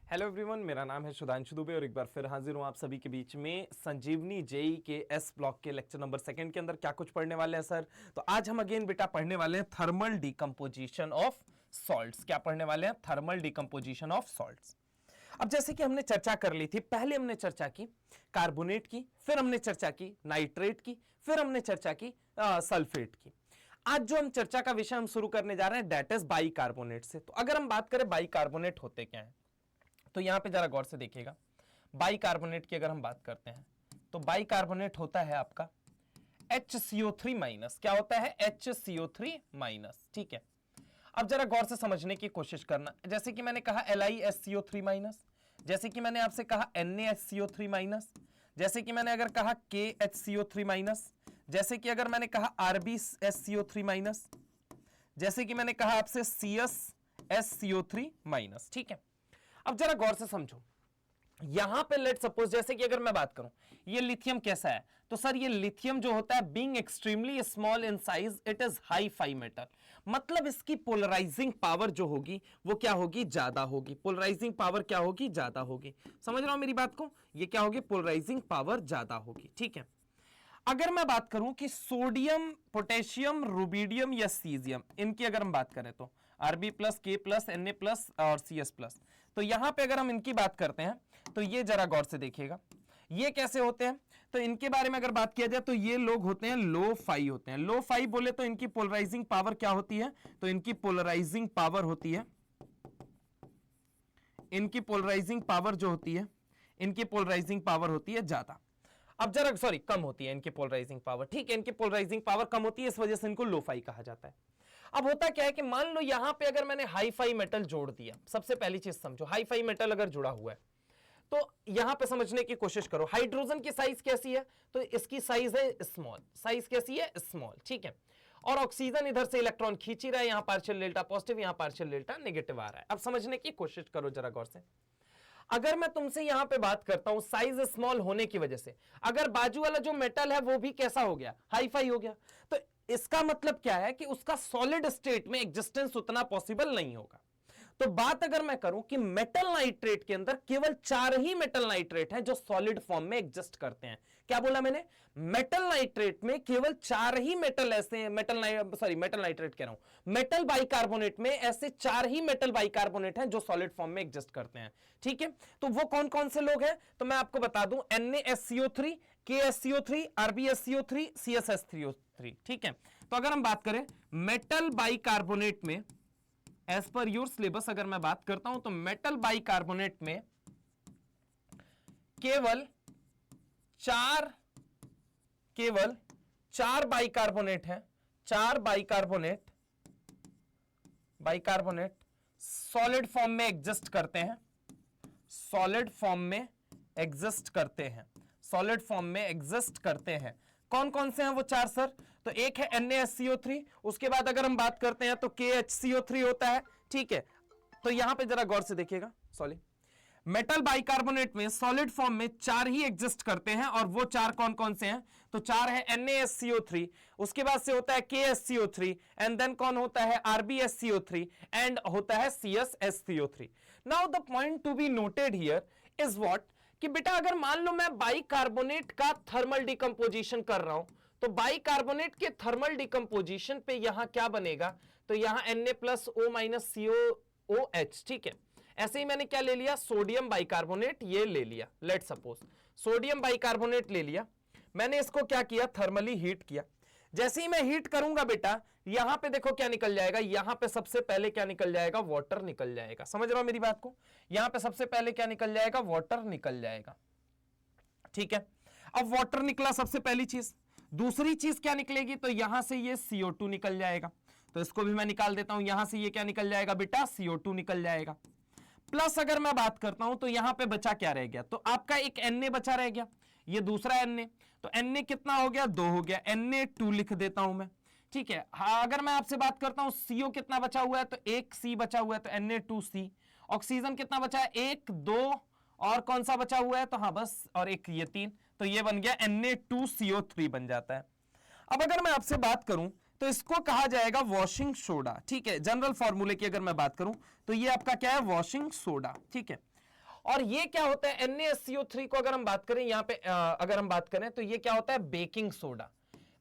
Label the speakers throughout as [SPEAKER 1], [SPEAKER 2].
[SPEAKER 1] Hello everyone, मेरा नाम है सुधांशु दुबे और एक बार फिर हाजिर हूं आप सभी के बीच में संजीवनी जेई के एस ब्लॉक के लेक्चर नंबर 2 के अंदर। क्या कुछ पढ़ने वाले हैं सर? तो आज हम अगेन बेटा पढ़ने वाले हैं थर्मल डिकम्पोजिशन ऑफ सॉल्ट्स। क्या पढ़ने वाले हैं? Thermal decomposition of salts. अब जैसे कि हमने चर्चा कर ली थी, पहले हमने चर्चा की कार्बोनेट की, फिर हमने चर्चा की नाइट्रेट की, फिर हमने चर्चा की सल्फेट की। आज जो हम चर्चा का विषय हम शुरू करने जा रहे हैं दैट इज बाइकार्बोनेट से। तो अगर हम बात करें बाइकार्बोनेट होते क्या है, तो यहां पे जरा गौर से देखिएगा। बाइकार्बोनेट की अगर हम बात करते हैं तो बाइकार्बोनेट होता है आपका HCO3 माइनस। क्या होता है? HCO3 minus. ठीक है, अब जरा गौर से समझने की कोशिश करना। जैसे कि मैंने कहा LiSCO3 माइनस, जैसे कि मैंने आपसे कहा NaSCO3 माइनस, जैसे कि मैंने अगर कहा KHCO3 माइनस, जैसे कि अगर मैंने कहा RbSCO3 माइनस, जैसे कि मैंने कहा आपसे CsSCO3 माइनस। ठीक है, अब जरा गौर से समझो। यहां पे लेट सपोज जैसे कि अगर मैं बात करूं ये लिथियम कैसा है, तो सर ये लिथियम जो होता है being extremely small in size it is hi fi metal. मतलब इसकी पोलराइजिंग पावर जो होगी वो क्या होगी? ज्यादा होगी। पोलराइजिंग पावर क्या होगी? ज्यादा होगी। समझ रहा हूं मेरी बात को? ये क्या होगी? पोलराइजिंग पावर ज्यादा होगी। ठीक है, अगर मैं बात करूं कि सोडियम, पोटेशियम, रुबिडियम या सीजियम, इनकी अगर हम बात करें तो Rb प्लस, के प्लस, Na प्लस और Cs प्लस, तो यहां पे अगर हम इनकी बात करते हैं तो ये जरा गौर से देखिएगा ये कैसे होते हैं। तो इनके बारे में अगर बात किया जाए तो ये लोग होते हैं लो फाई होते हैं। लो फाई बोले तो इनकी पोलराइजिंग पावर क्या होती है? तो इनकी पोलराइजिंग पावर होती है, इनकी पोलराइजिंग पावर जो होती है, इनकी पोलराइजिंग पावर होती है ज्यादा। अब जरा सॉरी कम होती है इनकी पोलराइजिंग पावर। ठीक है, इनकी पोलराइजिंग पावर कम होती है, इस वजह से इनको लो फाई कहा जाता है। अब होता क्या है कि मान लो यहां पे अगर मैंने हाई फाई मेटल जोड़ दिया, सबसे पहली चीज समझो, हाई फाई मेटल अगर जुड़ा हुआ है तो यहां पे समझने की कोशिश करो। हाइड्रोजन की साइज कैसी है? तो इसकी साइज है स्मॉल। साइज कैसी है? स्मॉल। ठीक है, और ऑक्सीजन इधर से इलेक्ट्रॉन खींच ही रहा है, यहां पार्शियल डेल्टा पॉजिटिव, यहां पार्शियल डेल्टा नेगेटिव आ रहा है। अब समझने की कोशिश करो जरा गौर से। अगर मैं तुमसे यहां पे बात करता हूं साइज स्मॉल होने की वजह से, अगर बाजू वाला जो मेटल है वो भी कैसा हो गया? हाई फाई हो गया, तो इसका मतलब क्या है कि उसका सॉलिड स्टेट में एग्जिस्टेंस उतना पॉसिबल नहीं होगा। तो बात अगर मैं करूं कि मेटल नाइट्रेट के अंदर केवल 4 ही मेटल नाइट्रेट हैं जो सॉलिड फॉर्म में एग्जिस्ट करते हैं। क्या बोला मैंने? मेटल नाइट्रेट में केवल 4 ही मेटल ऐसे मेटल नाइट्रेट कह रहा हूं, मेटल बाइकार्बोनेट में ऐसे 4 ही मेटल बाइकार्बोनेट हैं जो सॉलिड फॉर्म में एग्जिस्ट करते हैं। ठीक है, तो वो कौन कौन से लोग हैं? तो मैं आपको बता दूं NaSCO3, KSCO3, RbSCO3, CsS3O3। ठीक है, तो अगर हम बात करें मेटल बाइकार्बोनेट में एज पर योर सिलेबस अगर मैं बात करता हूं तो मेटल बाइकार्बोनेट में केवल चार बाइकार्बोनेट हैं। 4 बाइकार्बोनेट सॉलिड फॉर्म में एग्जिस्ट करते हैं, सॉलिड फॉर्म में एग्जिस्ट करते हैं, सॉलिड फॉर्म में एग्जिस्ट करते हैं। कौन कौन से हैं वो 4 सर? तो एक है NaSCO3, उसके बाद अगर हम बात करते हैं तो KHCO3 होता है। ठीक है, तो यहां पे जरा गौर से देखिएगा। सॉरी, मेटल बाइकार्बोनेट में सॉलिड फॉर्म में 4 ही एग्जिस्ट करते हैं, और वो 4 कौन कौन से हैं? तो 4 है NaSCO3, उसके बाद से होता है KSCO3, एंड देन कौन होता है? RbSCO3, एंड होता है CsSCO3। Now the point to be noted here is what कि बेटा अगर मान लो मैं बाइकार्बोनेट का थर्मल डिकम्पोजिशन कर रहा हूं तो बाइकार्बोनेट के थर्मल डिकम्पोजिशन पे यहां क्या बनेगा? तो यहां Na plus O minus COOH। ठीक है, ऐसे ही मैंने क्या ले लिया? सोडियम बाइकार्बोनेट ये ले लिया। लेट सपोज सोडियम बाइकार्बोनेट ले लिया, मैंने इसको क्या किया? थर्मली हीट किया। जैसे ही मैं हीट करूंगा बेटा यहां पे देखो क्या निकल जाएगा, यहां पे सबसे पहले क्या निकल जाएगा? वाटर निकल जाएगा। समझ रहा हो मेरी बात को? यहां पे सबसे पहले क्या निकल जाएगा? वाटर निकल जाएगा। ठीक है, अब वाटर निकला सबसे पहली चीज। दूसरी चीज क्या निकलेगी? तो यहां से ये CO2 निकल जाएगा, तो इसको भी मैं निकाल देता हूं। यहां से ये क्या निकल जाएगा बेटा? CO2 निकल जाएगा। प्लस अगर मैं बात करता हूं तो यहां पे बचा क्या रह गया? तो आपका एक Na बचा रह गया, ये दूसरा Na, तो Na कितना हो गया? 2 हो गया। Na2 लिख देता हूं मैं। ठीक है, हाँ, अगर मैं आपसे बात करता हूं CO कितना बचा हुआ है? तो एक C बचा हुआ है, तो Na2C। ऑक्सीजन कितना बचा है? 1 2, और कौन सा बचा हुआ है? तो हाँ बस, और एक ये 3, तो ये बन गया Na2CO3 बन जाता है। अब अगर मैं आपसे बात करूं तो इसको कहा जाएगा वॉशिंग सोडा। ठीक है, जनरल फॉर्मूले की अगर मैं बात करूं तो ये आपका क्या है? Washing soda. ठीक है, और ये क्या होता है NaSCO3 को अगर हम बात करें यहां पे अगर हम बात करें तो ये क्या होता है बेकिंग सोडा,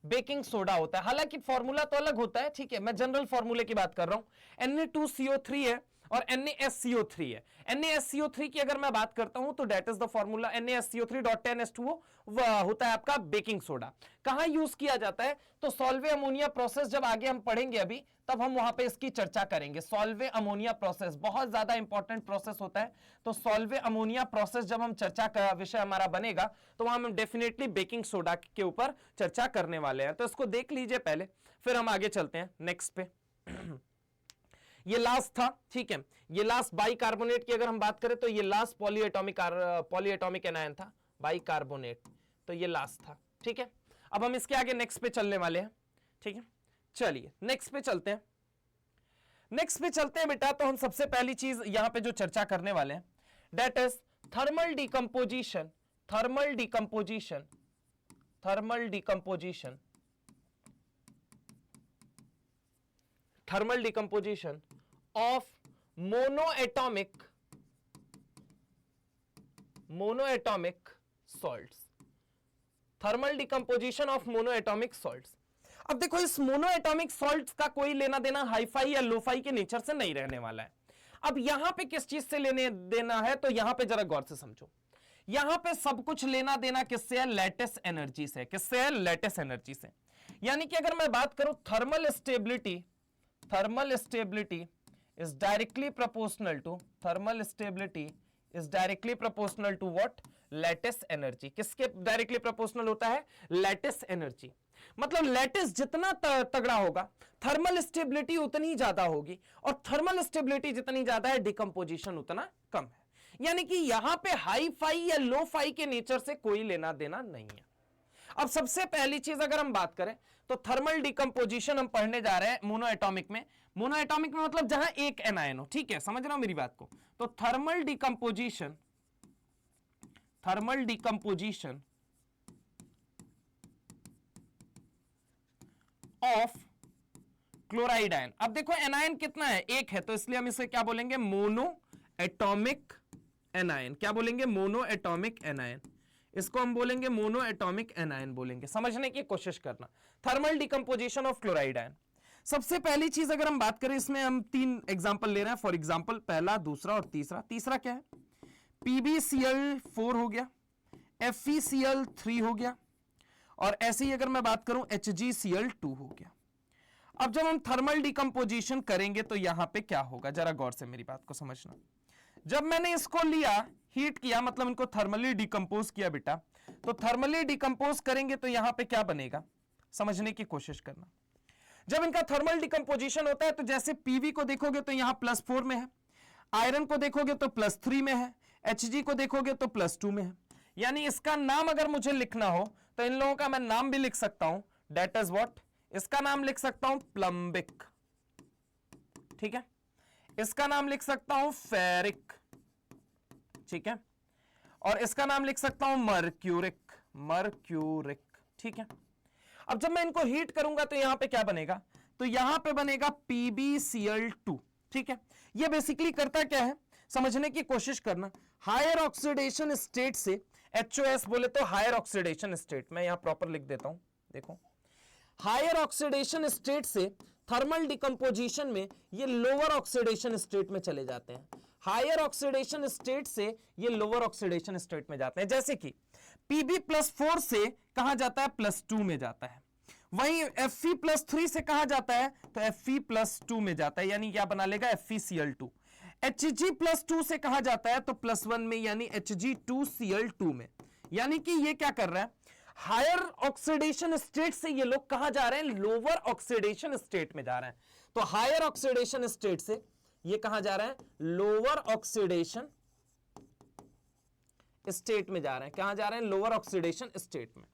[SPEAKER 1] बेकिंग सोडा होता है। हालांकि फॉर्मूला तो अलग होता है, ठीक है, मैं जनरल फॉर्मूले की बात कर रहा हूं। Na2CO3 है और NaSCO3 है। NaSCO3 की अगर मैं बात करता हूं तो date is the formula NaSCO3.10H2O होता है आपका बेकिंग सोडा। कहां यूज किया जाता है तो सॉल्वे अमोनिया प्रोसेस, जब आगे हम पढ़ेंगे अभी तब हम वहां पे इसकी चर्चा करेंगे। सॉल्वे अमोनिया प्रोसेस बहुत ज्यादा इंपॉर्टेंट प्रोसेस होता है, तो सॉल्वे अमोनिया प्रोसेस जब हम चर्चा का विषय हमारा बनेगा तो वहां हम डेफिनेटली बेकिंग सोडा के ऊपर चर्चा करने वाले हैं। तो इसको देख लीजिए पहले, फिर हम आगे चलते हैं नेक्स्ट पे। ये लास्ट था, ठीक है, ये लास्ट बाइकार्बोनेट की अगर हम बात करें तो ये लास्ट पॉलीएटॉमिक एनायन था बाइकार्बोनेट, तो ये लास्ट था, ठीक है। अब हम इसके आगे नेक्स्ट पे चलने वाले हैं, ठीक है। चलिए नेक्स्ट पे चलते हैं, नेक्स्ट पे चलते हैं बेटा। तो हम सबसे पहली चीज यहां पे जो चर्चा करने वाले हैं that is thermal decomposition, thermal decomposition, thermal decomposition, thermal decomposition of monoatomic salts, thermal decomposition of monoatomic salts. अब देखो इस मोनोएटॉमिक सॉल्ट्स का कोई लेना देना हाईफाई या लोफाई के नेचर से नहीं रहने वाला है। अब यहां पे किस चीज से लेने देना है तो यहां पे जरा गौर से समझो, यहां पे सब कुछ लेना देना किससे है, लैटिस एनर्जी से। किससे है, लैटिस एनर्जी से। यानी कि अगर मैं बात करूं thermal stability, thermal stability is directly proportional to, thermal stability is directly proportional to what, lattice energy. किसके डायरेक्टली प्रोपोर्शनल होता है, लैटिस एनर्जी। मतलब लैटिस जितना तगड़ा होगा थर्मल स्टेबिलिटी उतनी ज्यादा होगी, और थर्मल स्टेबिलिटी जितनी ज्यादा है डिकम्पोजिशन उतना कम है। यानी कि यहां पे हाई फाई या लो फाई के नेचर से कोई लेना देना नहीं है। अब सबसे पहली चीज अगर हम बात करें तो थर्मल डिकम्पोजिशन हम पढ़ने जा रहे हैं मोनोएटॉमिक में। मोनोएटॉमिक में मतलब जहां एक एनायन हो, ठीक है, समझ रहा हूं मेरी बात को। तो thermal decomposition, thermal decomposition of chloride ion. अब देखो एनायन कितना है, एक है, तो इसलिए हम इसे क्या बोलेंगे, मोनो एटॉमिक एनायन। क्या बोलेंगे, मोनो एटॉमिक एनायन। इसको हम बोलेंगे मोनो एटॉमिक एनायन बोलेंगे। समझने की कोशिश करना, thermal decomposition of chloride ion. सबसे पहली चीज अगर हम बात करें, इसमें हम 3 एग्जांपल ले रहे हैं। फॉर एग्जांपल पहला, दूसरा और तीसरा। तीसरा क्या है, PbCl4 हो गया, FeCl3 हो गया, और ऐसे ही अगर मैं बात करूं HgCl2 हो गया। अब जब हम थर्मल डिकम्पोजिशन करेंगे तो यहां पे क्या होगा, जरा गौर से मेरी बात को समझना। जब मैंने इसको लिया, हीट किया, मतलब इनको थर्मली डिकम्पोज किया बेटा, तो थर्मली डिकम्पोज करेंगे तो यहां पे क्या बनेगा, समझने की कोशिश करना। जब इनका थर्मल डिकम्पोजिशन होता है तो जैसे Pv को देखोगे तो यहां +4 में है, आयरन को देखोगे तो +3 में है, Hg को देखोगे तो +2 में है। यानी इसका नाम अगर मुझे लिखना हो तो इन लोगों का मैं नाम भी लिख सकता हूं, डेट इज व्हाट, इसका नाम लिख सकता हूं प्लम्बिक, ठीक है, इसका नाम लिख सकता हूं फेरिक, ठीक है, और इसका नाम लिख सकता हूं मर्क्यूरिक, मर्क्यूरिक, ठीक है। अब जब मैं इनको हीट करूंगा तो यहां पे क्या बनेगा, तो यहां पे बनेगा PbCl2, ठीक है। ये बेसिकली करता क्या है, समझने की कोशिश करना। हायर ऑक्सीडेशन स्टेट से, HOS बोले तो हायर ऑक्सीडेशन स्टेट, मैं यहां प्रॉपर लिख देता हूं, देखो, हायर ऑक्सीडेशन स्टेट से थर्मल डिकम्पोजिशन में ये लोअर ऑक्सीडेशन स्टेट में चले जाते हैं। हायर ऑक्सीडेशन स्टेट से ये लोअर ऑक्सीडेशन स्टेट में जाते हैं। जैसे कि Pb+4 से कहां जाता है, +2 में जाता है। वहीं Fe+3 से कहां जाता है, तो Fe+2 में जाता है, यानी क्या बना लेगा, FeCl2। Hg+2 से कहां जाता है, तो +1 में, यानी Hg2Cl2 में। यानी कि ये क्या कर रहा है, हायर ऑक्सीडेशन स्टेट से ये लोग कहां जा रहे हैं, लोअर ऑक्सीडेशन स्टेट में जा रहे हैं। तो हायर ऑक्सीडेशन स्टेट से ये कहां जा रहे हैं, लोअर ऑक्सीडेशन स्टेट में जा रहे हैं। कहां जा रहे हैं, लोअर ऑक्सीडेशन स्टेट में।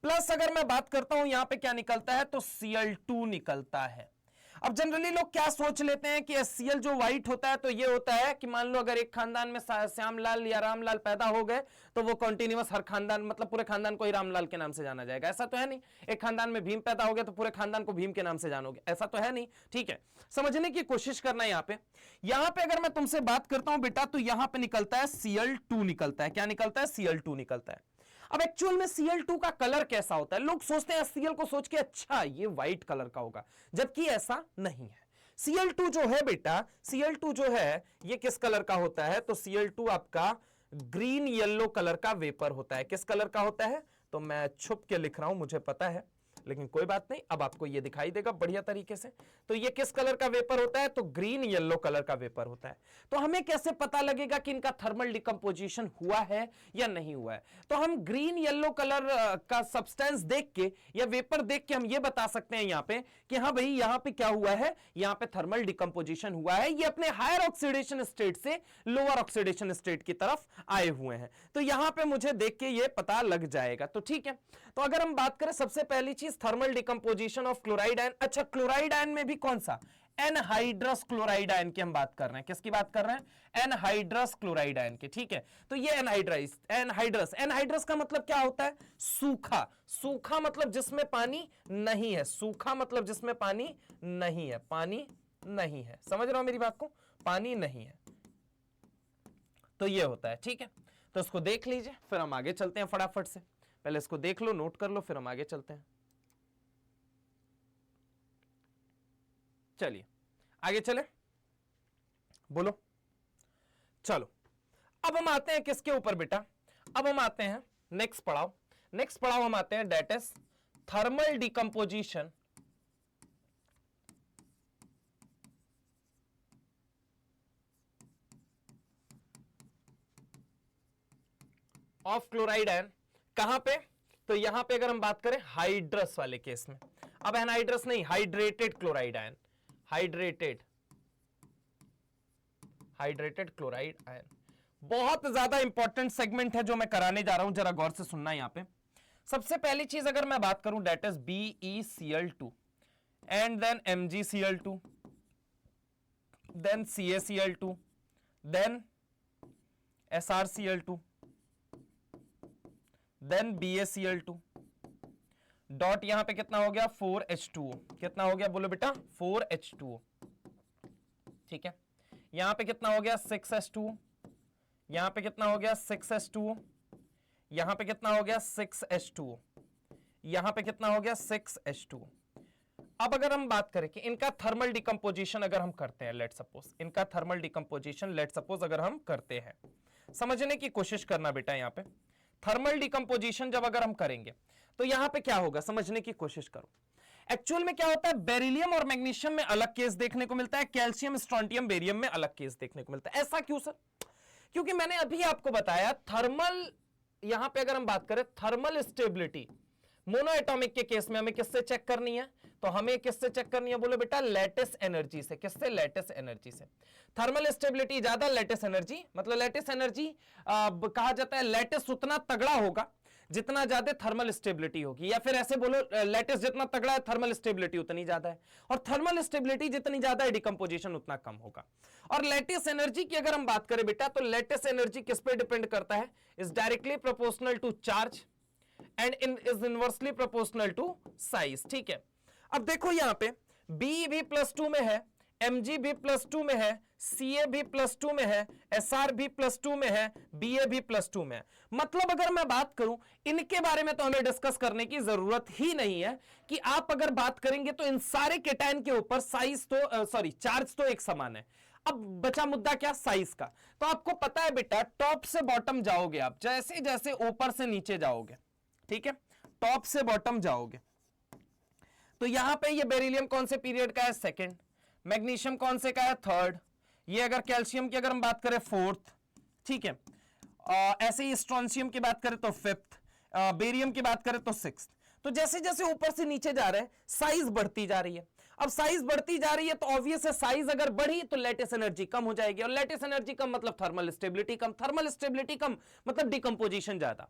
[SPEAKER 1] प्लस अगर मैं बात करता हूं यहां पे क्या निकलता है, तो Cl2 निकलता है। अब जनरली लोग क्या सोच लेते हैं कि HCl जो व्हाइट होता है तो ये होता है कि मान लो अगर एक खानदान में श्यामलाल या रामलाल पैदा हो गए तो वो कॉन्टिन्यूअस हर खानदान मतलब पूरे खानदान को ही रामलाल के नाम से जाना जाएगा, ऐसा तो है नहीं। एक खानदान में भीम पैदा हो गया तो पूरे खानदान को भीम के नाम से जानोगे, ऐसा तो है नहीं। ठीक है, समझने की कोशिश करना। यहां पे अगर मैं तुमसे बात करता हूं बेटा तो यहां पे निकलता है Cl2 निकलता है। क्या निकलता है? Cl2 निकलता है। अब एक्चुअल में Cl2 का कलर कैसा होता है? लोग सोचते हैं Cl को सोच के अच्छा ये व्हाइट कलर का होगा, जबकि ऐसा नहीं है। Cl2 जो है बेटा, Cl2 जो है ये किस कलर का होता है? तो Cl2 आपका ग्रीन येलो कलर का वेपर होता है। किस कलर का होता है? तो मैं छुप के लिख रहा हूं, मुझे पता है, लेकिन कोई बात नहीं, अब आपको ये दिखाई देगा बढ़िया तरीके से। तो ये किस कलर का वेपर होता है? तो ग्रीन येलो कलर का वेपर होता है। तो हमें कैसे पता लगेगा कि इनका थर्मल डिकम्पोजिशन हुआ है या नहीं हुआ है? तो हम ग्रीन येलो कलर का सब्सटेंस देख के या वेपर देख के हम ये बता सकते हैं यहां पे कि हाँ भाई यहां पे क्या हुआ है, यहां पे थर्मल डिकम्पोजिशन हुआ है। ये अपने हायर ऑक्सीडेशन स्टेट से लोअर ऑक्सीडेशन स्टेट की तरफ आए हुए हैं। तो यहां पे मुझे देख के ये पता लग जाएगा। तो ठीक है, तो अगर हम बात करें सबसे पहली चीज thermal decomposition of chloride ion. अच्छा, क्लोराइड आयन में भी कौन सा? एनहाइड्रस क्लोराइड आयन की हम बात कर रहे हैं। किसकी बात कर रहे हैं? एनहाइड्रस क्लोराइड आयन की। ठीक है, तो ये एनहाइड्रस का मतलब क्या होता है? सूखा। सूखा मतलब जिसमें पानी नहीं है। सूखा मतलब जिसमें पानी नहीं है, पानी नहीं है। समझ रहे हो मेरी बात को? पानी नहीं है, तो ये होता है। ठीक है, तो इसको देख लीजिए, फिर हम आगे चलते हैं फटाफट से। पहले इसको देख लो, नोट कर लो, फिर हम आगे चलते हैं। चलिए आगे चले, बोलो। चलो अब हम आते हैं किसके ऊपर बेटा? अब हम आते हैं नेक्स्ट पड़ाव। नेक्स्ट पड़ाव हम आते हैं, that is thermal decomposition of chloride ion. कहां पे? तो यहां पे अगर हम बात करें हाइड्रस वाले केस में। अब एनहाइड्रस नहीं, hydrated chloride ion. Hydrated chloride ion बहुत ज्यादा इंपॉर्टेंट सेगमेंट है जो मैं कराने जा रहा हूं, जरा गौर से सुनना। यहां पे सबसे पहली चीज अगर मैं बात करूं, that is BeCl2 and then MgCl2 then CaCl2 then SrCl2 then BaCl2 dot यहां पे कितना हो गया? 4H2O। कितना हो गया बोलो बेटा? 4H2O। ठीक है, यहां पे कितना हो गया? 6H2O। यहां पे कितना हो गया? 6H2O। यहां पे कितना हो गया? 6H2O। यहां पे कितना हो गया? 6H2O। अब अगर हम बात करें कि इनका थर्मल डिकम्पोजिशन अगर हम करते हैं, लेट सपोज इनका थर्मल डिकम्पोजिशन लेट सपोज अगर हम करते हैं, समझने की कोशिश करना बेटा। यहां पे थर्मल डिकम्पोजिशन जब अगर हम करेंगे तो यहां पे क्या होगा, समझने की कोशिश करो। एक्चुअल में क्या होता है? बेरिलियम और मैग्नीशियम में अलग केस देखने को मिलता है, कैल्शियम स्ट्रोंटियम बेरियम में अलग केस देखने को मिलता है। ऐसा क्यों सर? क्योंकि मैंने अभी आपको बताया थर्मल, यहां पे अगर हम बात करें थर्मल स्टेबिलिटी मोनो एटॉमिक के केस में हमें किससे चेक करनी है? तो हमें किससे चेक करनी है बोलो बेटा? लैटिस एनर्जी से। किससे? लैटिस एनर्जी से। थर्मल स्टेबिलिटी ज्यादा, लैटिस एनर्जी मतलब लैटिस एनर्जी कहा जाता है लैटिस उतना तगड़ा होगा जितना ज्यादा थर्मल स्टेबिलिटी होगी, या फिर ऐसे बोलो लैटिस जितना तगड़ा है थर्मल स्टेबिलिटी उतनी ज्यादा है, और थर्मल स्टेबिलिटी जितनी ज्यादा है डिकम्पोजिशन उतना कम होगा। और लैटिस एनर्जी की अगर हम बात करें बेटा तो लैटिस एनर्जी किस पे डिपेंड करता है? Is directly proportional to charge and is inversely proportional to size. ठीक है, अब देखो यहां पे बी भी +2 में है, Mg भी +2 में है, Ca भी +2 में है, Sr भी +2 में है, Ba भी +2 में है। मतलब अगर मैं बात करूं इनके बारे में तो हमें डिस्कस करने की जरूरत ही नहीं है कि आप अगर बात करेंगे तो इन सारे केटायन के ऊपर साइज तो चार्ज तो एक समान है। अब बचा मुद्दा क्या? साइज का। तो आपको पता है बेटा टॉप से बॉटम जाओगे आप, जैसे जैसे ऊपर से नीचे जाओगे, ठीक है, टॉप से बॉटम जाओगे, तो यहां पे ये बेरिलियम कौन से पीरियड का है? सेकंड। मैग्नीशियम कौन से का है? थर्ड। ये अगर कैल्शियम की अगर हम बात करें फोर्थ, ठीक है, ऐसे ही स्ट्रोंशियम की बात करें तो फिफ्थ, बेरियम की बात करें तो सिक्स्थ। तो जैसे जैसे ऊपर से नीचे जा रहे हैं साइज बढ़ती जा रही है। अब साइज बढ़ती जा रही है तो ऑब्वियस है साइज अगर बढ़ी तो लैटिस एनर्जी कम हो जाएगी, और लैटिस एनर्जी कम मतलब थर्मल स्टेबिलिटी कम, थर्मल स्टेबिलिटी कम मतलब डिकम्पोजिशन ज्यादा।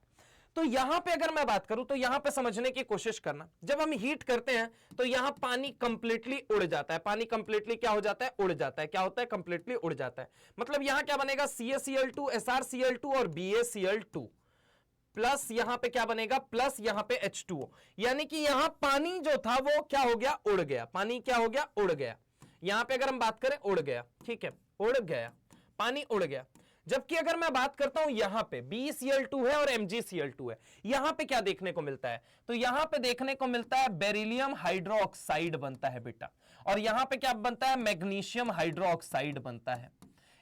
[SPEAKER 1] तो यहां पे अगर मैं बात करूं तो यहां पे समझने की कोशिश करना, जब हम हीट करते हैं तो यहां पानी कंप्लीटली उड़ जाता है। पानी कंप्लीटली क्या हो जाता है? उड़ जाता है। क्या होता है? कंप्लीटली उड़ जाता है। मतलब यहां क्या बनेगा? CaCl2 SrCl2 और BaCl2 प्लस यहां पे क्या बनेगा? प्लस यहां पे H2O। यानी कि यहां पानी जो था वो क्या हो गया? उड़ गया। पानी क्या हो गया? उड़ गया। यहां पे अगर हम बात करें उड़ गया, ठीक है, उड़ गया, पानी उड़ गया। जबकि अगर मैं बात करता हूं यहां पे BeCl2 है और MgCl2 है, यहां पे क्या देखने को मिलता है? तो यहां पे देखने को मिलता है बेरिलियम हाइड्रोक्साइड बनता है बेटा, और यहां पे क्या बनता है? मैग्नीशियम हाइड्रोक्साइड बनता है।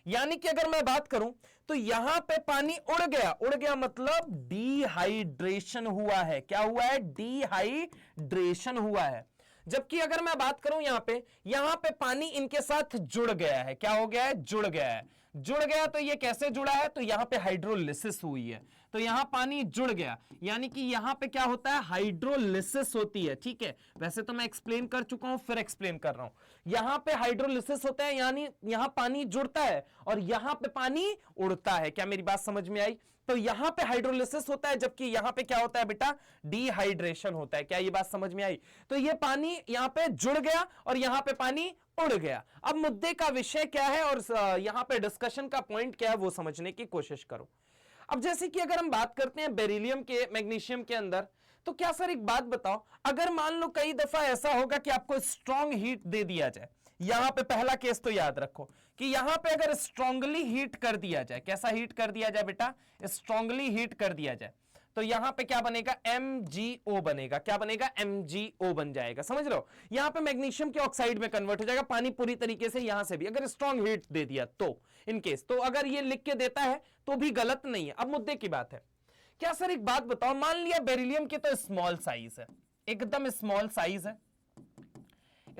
[SPEAKER 1] यानी कि अगर मैं बात करूं तो यहां पे पानी उड़ गया। उड़ गया मतलब डिहाइड्रेशन हुआ है। क्या हुआ है? डिहाइड्रेशन हुआ है। जबकि अगर मैं बात करूं यहां पे पानी इनके साथ जुड़ गया है। क्या हो गया है? जुड़ गया है। जुड़ गया तो ये कैसे जुड़ा है? तो यहां पे हाइड्रोलिसिस हुई है, तो यहां पानी जुड़ गया। यानी कि यहां पे क्या होता है? हाइड्रोलिसिस होती है। ठीक है, वैसे तो मैं एक्सप्लेन कर चुका हूं, फिर एक्सप्लेन कर रहा हूं। यहां पे हाइड्रोलिसिस होता है, यानी यहां पानी जुड़ता है और यहां पे पानी उड़ता है। क्या मेरी बात समझ में आई? तो यहां पे हाइड्रोलिसिस होता है, जबकि यहां पे क्या होता है बेटा? डिहाइड्रेशन होता है। क्या ये बात समझ में आई? तो ये पानी यहां पे जुड़ गया और यहां पे पानी उड़ गया। अब मुद्दे का विषय क्या है और यहां पे डिस्कशन का पॉइंट क्या है वो समझने की कोशिश करो। अब जैसे कि अगर हम बात करते हैं बेरिलियम के, मैग्नीशियम के अंदर, तो क्या सर एक बात बताओ, अगर मान लो कई दफा ऐसा होगा कि आपको स्ट्रॉन्ग हीट दे दिया जाए, यहां पे पहला केस तो याद रखो कि यहां पे अगर स्ट्रांगली हीट कर दिया जाए, कैसा हीट कर दिया जाए बेटा? स्ट्रांगली हीट कर दिया जाए, तो यहां पे क्या बनेगा? MgO बनेगा। क्या बनेगा? MgO बन जाएगा। समझ रहे हो? यहां पे मैग्नीशियम के ऑक्साइड में कन्वर्ट हो जाएगा पानी पूरी तरीके से। यहां से भी अगर स्ट्रांग हीट दे दिया तो इन केस, तो अगर ये लिख के देता है तो भी गलत नहीं है। अब मुद्दे की बात है, क्या सर एक बात बताओ, मान लिया बेरिलियम की तो स्मॉल साइज है, एकदम स्मॉल साइज है,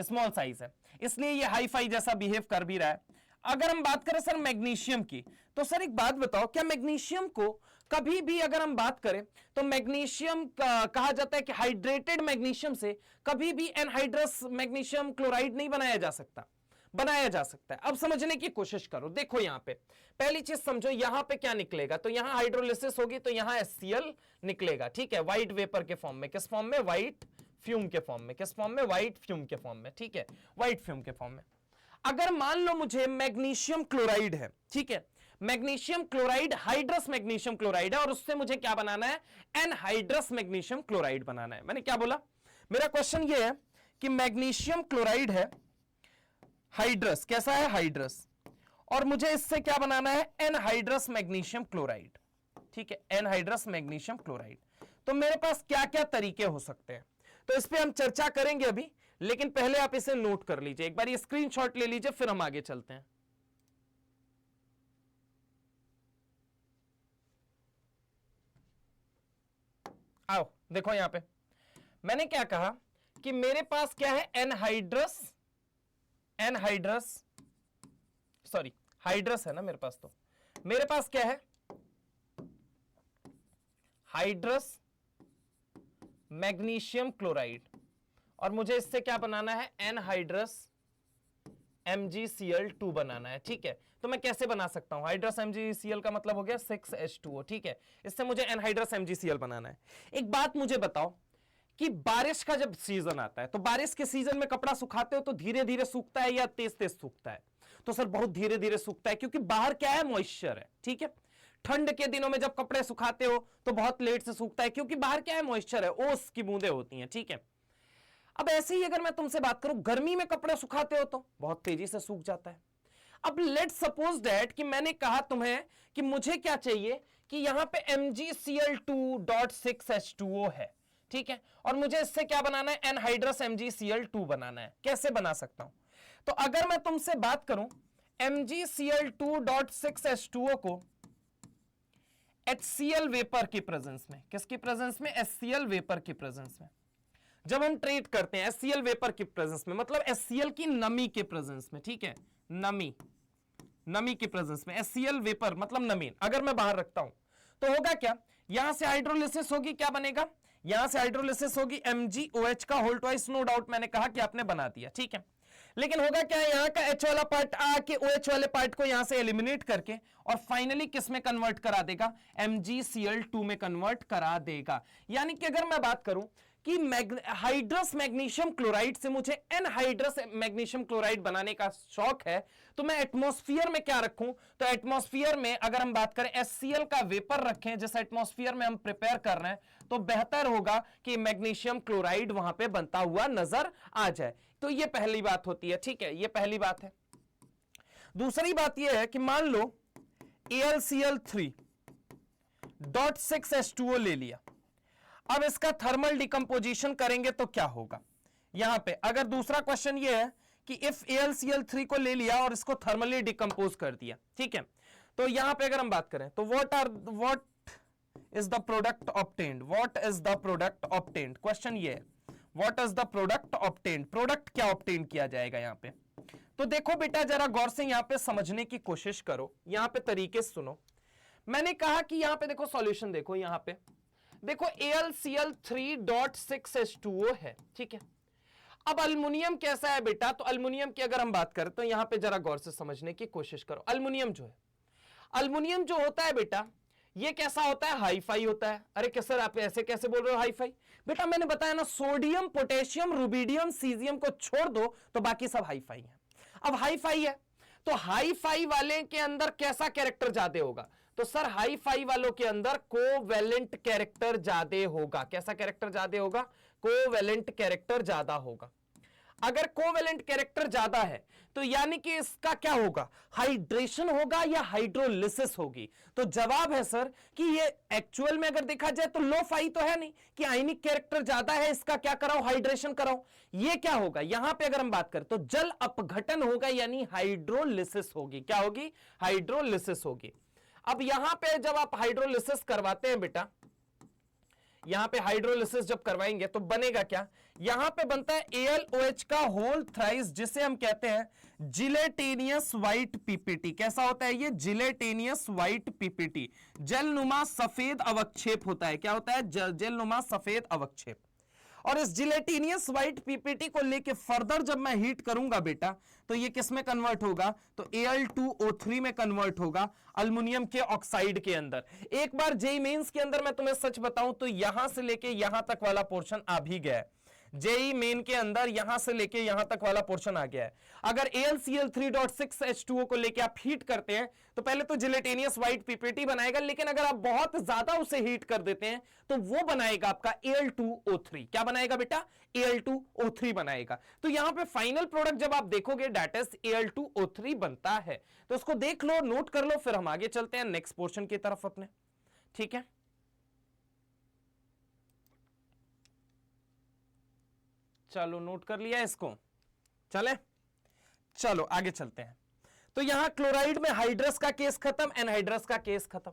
[SPEAKER 1] स्मॉल साइज है, इसलिए ये हाई फाई जैसा बिहेव कर भी रहा है। अगर हम बात करें सर मैग्नीशियम की, तो सर एक बात बताओ, क्या मैग्नीशियम को कभी भी अगर हम बात करें तो मैग्नीशियम कहा जाता है कि हाइड्रेटेड मैग्नीशियम से कभी भी एनहाइड्रस मैग्नीशियम क्लोराइड नहीं बनाया जा सकता? बनाया जा सकता है। अब समझने की कोशिश करो। देखो यहां पे पहली चीज समझो, यहां पे क्या निकलेगा? तो यहां हाइड्रोलिसिस होगी तो यहां HCl निकलेगा। ठीक है, व्हाइट वेपर के फॉर्म में। किस फॉर्म में? व्हाइट फ्यूम के फॉर्म में। किस फॉर्म में? व्हाइट फ्यूम के फॉर्म में। ठीक है, व्हाइट फ्यूम के फॉर्म में। अगर मान लो मुझे मैग्नीशियम क्लोराइड है, ठीक है, magnesium chloride hydrous magnesium chloride है और उससे मुझे क्या बनाना है? एनहाइड्रस मैग्नीशियम क्लोराइड बनाना है। मैंने क्या बोला? मेरा क्वेश्चन ये है कि मैग्नीशियम क्लोराइड है हाइड्रस, कैसा है? हाइड्रस, और मुझे इससे क्या बनाना है? Anhydrous magnesium chloride. ठीक है, एनहाइड्रस मैग्नीशियम क्लोराइड। तो मेरे पास क्या क्या तरीके हो सकते हैं, तो इस पे हम चर्चा करेंगे अभी, लेकिन पहले आप इसे नोट कर लीजिए, एक बार ये स्क्रीनशॉट ले लीजिए, फिर हम आगे चलते हैं। आओ देखो यहां पे मैंने क्या कहा कि मेरे पास क्या है? एनहाइड्रस सॉरी हाइड्रस है ना मेरे पास, तो मेरे पास क्या है? हाइड्रस मैग्नीशियम क्लोराइड, और मुझे इससे क्या बनाना है? एनहाइड्रस MgCl2 बनाना है। ठीक है, तो मैं कैसे बना सकता हूं? हाइड्रस MgCl का मतलब हो गया 6H2O। ठीक है, इससे मुझे एनहाइड्रस MgCl बनाना है। एक बात मुझे बताओ कि बारिश का जब सीजन आता है, तो बारिश के सीजन में कपड़ा सुखाते हो तो धीरे धीरे सूखता है या तेज तेज सूखता है? तो सर बहुत धीरे धीरे सूखता है, क्योंकि बाहर क्या है? मॉइस्चर है। ठीक है, ठंड के दिनों में जब कपड़े सुखाते हो तो बहुत लेट से सूखता है, क्योंकि बाहर क्या है? मॉइस्चर है, ओस की बूंदें होती हैं। ठीक है, अब ऐसे ही अगर मैं तुमसे बात करूं, गर्मी में कपड़े सुखाते हो तो बहुत तेजी से सूख जाता है। अब लेट सपोज दैट कि मैंने कहा तुम्हें कि मुझे क्या चाहिए कि यहां पे MgCl2.6H2O है। ठीक है, और मुझे इससे क्या बनाना है? एनहाइड्रस MgCl2 बनाना है। कैसे बना सकता हूं? तो अगर मैं तुमसे बात करूं MgCl2.6H2O को HCl वेपर की प्रेजेंस में, किसकी प्रेजेंस में? HCl वेपर की प्रेजेंस में जब हम ट्रीट करते हैं, HCl वेपर की प्रेजेंस में, मतलब HCl की नमी के प्रेजेंस में। ठीक है, नमी की प्रेजेंस में HCl वेपर मतलब नमी अगर मैं बाहर रखता हूं तो होगा क्या? यहां से हाइड्रोलिसिस होगी, क्या बनेगा? यहां से हाइड्रोलिसिस होगी MgOH का होल ट्वाइस, नो डाउट मैंने कहा कि आपने बना दिया। ठीक है, लेकिन होगा क्या, यहां का H वाला पार्ट आके OH वाले पार्ट को यहां से एलिमिनेट करके और फाइनली किस में कन्वर्ट करा देगा, MgCl2 में कन्वर्ट करा देगा। यानी कि अगर मैं बात करूं कि हाइड्रस मैग्नीशियम क्लोराइड से मुझे एनहाइड्रस मैग्नीशियम क्लोराइड बनाने का शौक है, तो मैं एटमॉस्फेयर में क्या रखूं, तो एटमॉस्फेयर में अगर हम बात करें HCl का वेपर रखें जिस एटमॉस्फेयर में हम प्रिपेयर कर रहे हैं, तो बेहतर होगा कि मैग्नीशियम क्लोराइड वहां पे बनता हुआ नजर आ जाए। तो ये पहली बात होती है, ठीक है, ये पहली बात है। दूसरी बात ये है कि मान लो AlCl3.6H2O ले लिया, अब इसका थर्मल डिकम्पोजिशन करेंगे तो क्या होगा। यहां पे अगर दूसरा क्वेश्चन ये है कि इफ AlCl3 को ले लिया और इसको थर्मली डिकम्पोज कर दिया, ठीक है, तो यहां पे अगर हम बात करें तो what is the product obtained, what is the product obtained, question ये है what is the product obtained, product क्या ऑब्टेन किया जाएगा यहां पे। तो देखो बेटा जरा गौर से यहां पे समझने की कोशिश करो, यहां पे तरीके सुनो। मैंने कहा कि यहां पे देखो सॉल्यूशन, देखो यहां पे देखो AlCl3.6H2O है, ठीक है। अब अल्युमिनियम कैसा है बेटा, तो अल्युमिनियम की अगर हम बात करें तो यहां पे जरा गौर से समझने की कोशिश करो। अल्युमिनियम जो है, अल्युमिनियम जो होता है बेटा, ये कैसा होता है, हाई फाई होता है। अरे क्या सर आप ऐसे कैसे बोल रहे हो हाई फाई, बेटा मैंने बताया ना, सोडियम पोटेशियम रुबिडियम सीजियम को छोड़ दो तो बाकी सब हाई फाई है। अब हाई फाई है तो हाई फाई वाले के अंदर कैसा कैरेक्टर ज्यादा होगा, तो सर हाई फाई वालों के अंदर कोवेलेंट कैरेक्टर ज्यादा होगा। कैसा कैरेक्टर ज्यादा होगा, कोवेलेंट कैरेक्टर ज्यादा होगा। अगर कोवेलेंट कैरेक्टर ज्यादा है तो यानी कि इसका क्या होगा, हाइड्रेशन होगा या हाइड्रोलिसिस होगी। तो जवाब है सर कि ये एक्चुअल में अगर देखा जाए तो लो फाई तो है नहीं कि आयनिक कैरेक्टर ज्यादा है, इसका क्या कराओ, हाइड्रेशन कराओ। ये क्या होगा, यहां पे अगर हम बात करें तो जल अपघटन होगा यानी हाइड्रोलिसिस होगी। क्या होगी, हाइड्रोलिसिस होगी। अब यहां पे जब आप हाइड्रोलिसिस करवाते हैं बेटा, यहां पे हाइड्रोलिसिस जब करवाएंगे तो बनेगा क्या, यहां पे बनता है AlOH का होल थ्राइस, जिसे हम कहते हैं जिलेटेनियस व्हाइट पीपीटी। कैसा होता है ये, जिलेटेनियस व्हाइट पीपीटी, जलनुमा सफेद अवक्षेप होता है। क्या होता है, जलनुमा सफेद अवक्षेप। और इस जिलेटिनियस व्हाइट पीपीटी को लेके फर्दर जब मैं हीट करूंगा बेटा, तो ये किस में कन्वर्ट होगा, तो Al2O3 में कन्वर्ट होगा, अल्युमिनियम के ऑक्साइड के अंदर। एक बार जेईई मेंस के अंदर मैं तुम्हें सच बताऊं तो यहां से लेके यहां तक वाला पोर्शन आ भी गया है। जेईई मेन के अंदर यहां से लेके यहां तक वाला पोर्शन आ गया है। अगर AlCl3.6H2O को लेके आप हीट करते हैं तो पहले तो जिलेटेनियस व्हाइट पीपीटी बनाएगा, लेकिन अगर आप बहुत ज्यादा उसे हीट कर देते हैं तो वो बनाएगा आपका Al2O3। क्या बनाएगा बेटा, Al2O3 बनाएगा। तो यहां पे फाइनल प्रोडक्ट जब आप देखोगे दैट इज Al2O3 बनता है। तो उसको देख लो, नोट कर लो, फिर हम आगे चलते हैं नेक्स्ट पोर्शन की तरफ अपने, ठीक है। चलो नोट कर लिया इसको, चले चलो आगे चलते हैं। तो यहां क्लोराइड में हाइड्रस का केस खत्म, एनहाइड्रस का केस खत्म।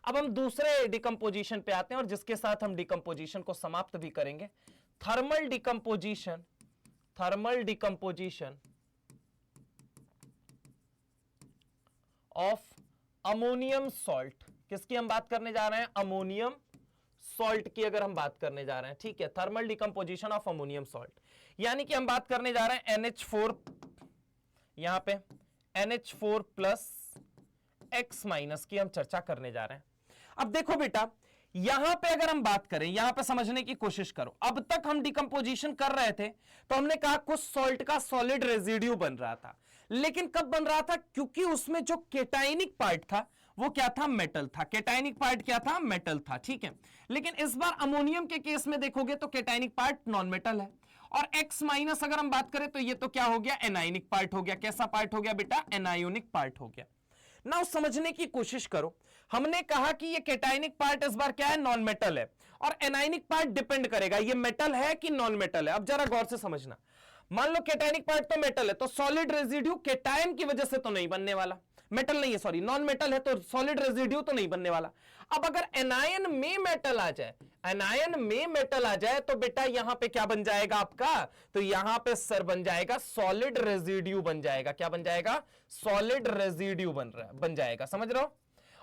[SPEAKER 1] अब हम दूसरे डिकम्पोजिशन पे आते हैं और जिसके साथ हम डिकम्पोजिशन को समाप्त भी करेंगे, thermal decomposition. Thermal decomposition of ammonium salt. किसकी हम बात करने जा रहे हैं, अमोनियम सॉल्ट की अगर हम बात करने जा रहे हैं, ठीक है, thermal decomposition of ammonium salt, यानी कि हम बात करने जा रहे हैं NH4, यहां पे NH4 प्लस X माइनस की हम चर्चा करने जा रहे हैं। अब देखो बेटा, यहां पे अगर हम बात करें, यहां पे समझने की कोशिश करो। अब तक हम डिकम्पोजिशन कर रहे थे तो हमने कहा कुछ सॉल्ट का सॉलिड रेजिड्यू बन रहा था, लेकिन कब बन रहा था, क्योंकि उसमें जो केटाइनिक पार्ट था वो क्या था, मेटल था। केटाइनिक पार्ट क्या था, मेटल था, ठीक है। लेकिन इस बार अमोनियम के केस में देखोगे तो केटाइनिक पार्ट नॉन मेटल है। और X माइनस अगर हम बात करें तो ये तो क्या हो गया, एनायोनिक पार्ट हो गया। कैसा पार्ट हो गया बेटा, एनायोनिक पार्ट हो गया। नाउ समझने की कोशिश करो, हमने कहा कि ये केटाइनिक पार्ट इस बार क्या है, नॉन मेटल है, और एनायोनिक पार्ट डिपेंड करेगा ये मेटल है कि नॉन मेटल है। अब जरा गौर से समझना, मान लो केटाइनिक पार्ट तो मेटल है, तो सॉलिड रेजिड्यू केटायन की वजह से तो नहीं बनने वाला, मेटल नहीं है सॉरी, नॉन मेटल है तो सॉलिड रेजिड्यू तो नहीं बनने वाला। अब अगर एनायन में मेटल आ जाए, एनायन में मेटल आ जाए तो बेटा यहां पे क्या बन जाएगा आपका, तो यहां पे सर बन जाएगा सॉलिड रेजिड्यू बन जाएगा। क्या बन जाएगा, सॉलिड रेजिड्यू बन जाएगा, समझ रहे हो।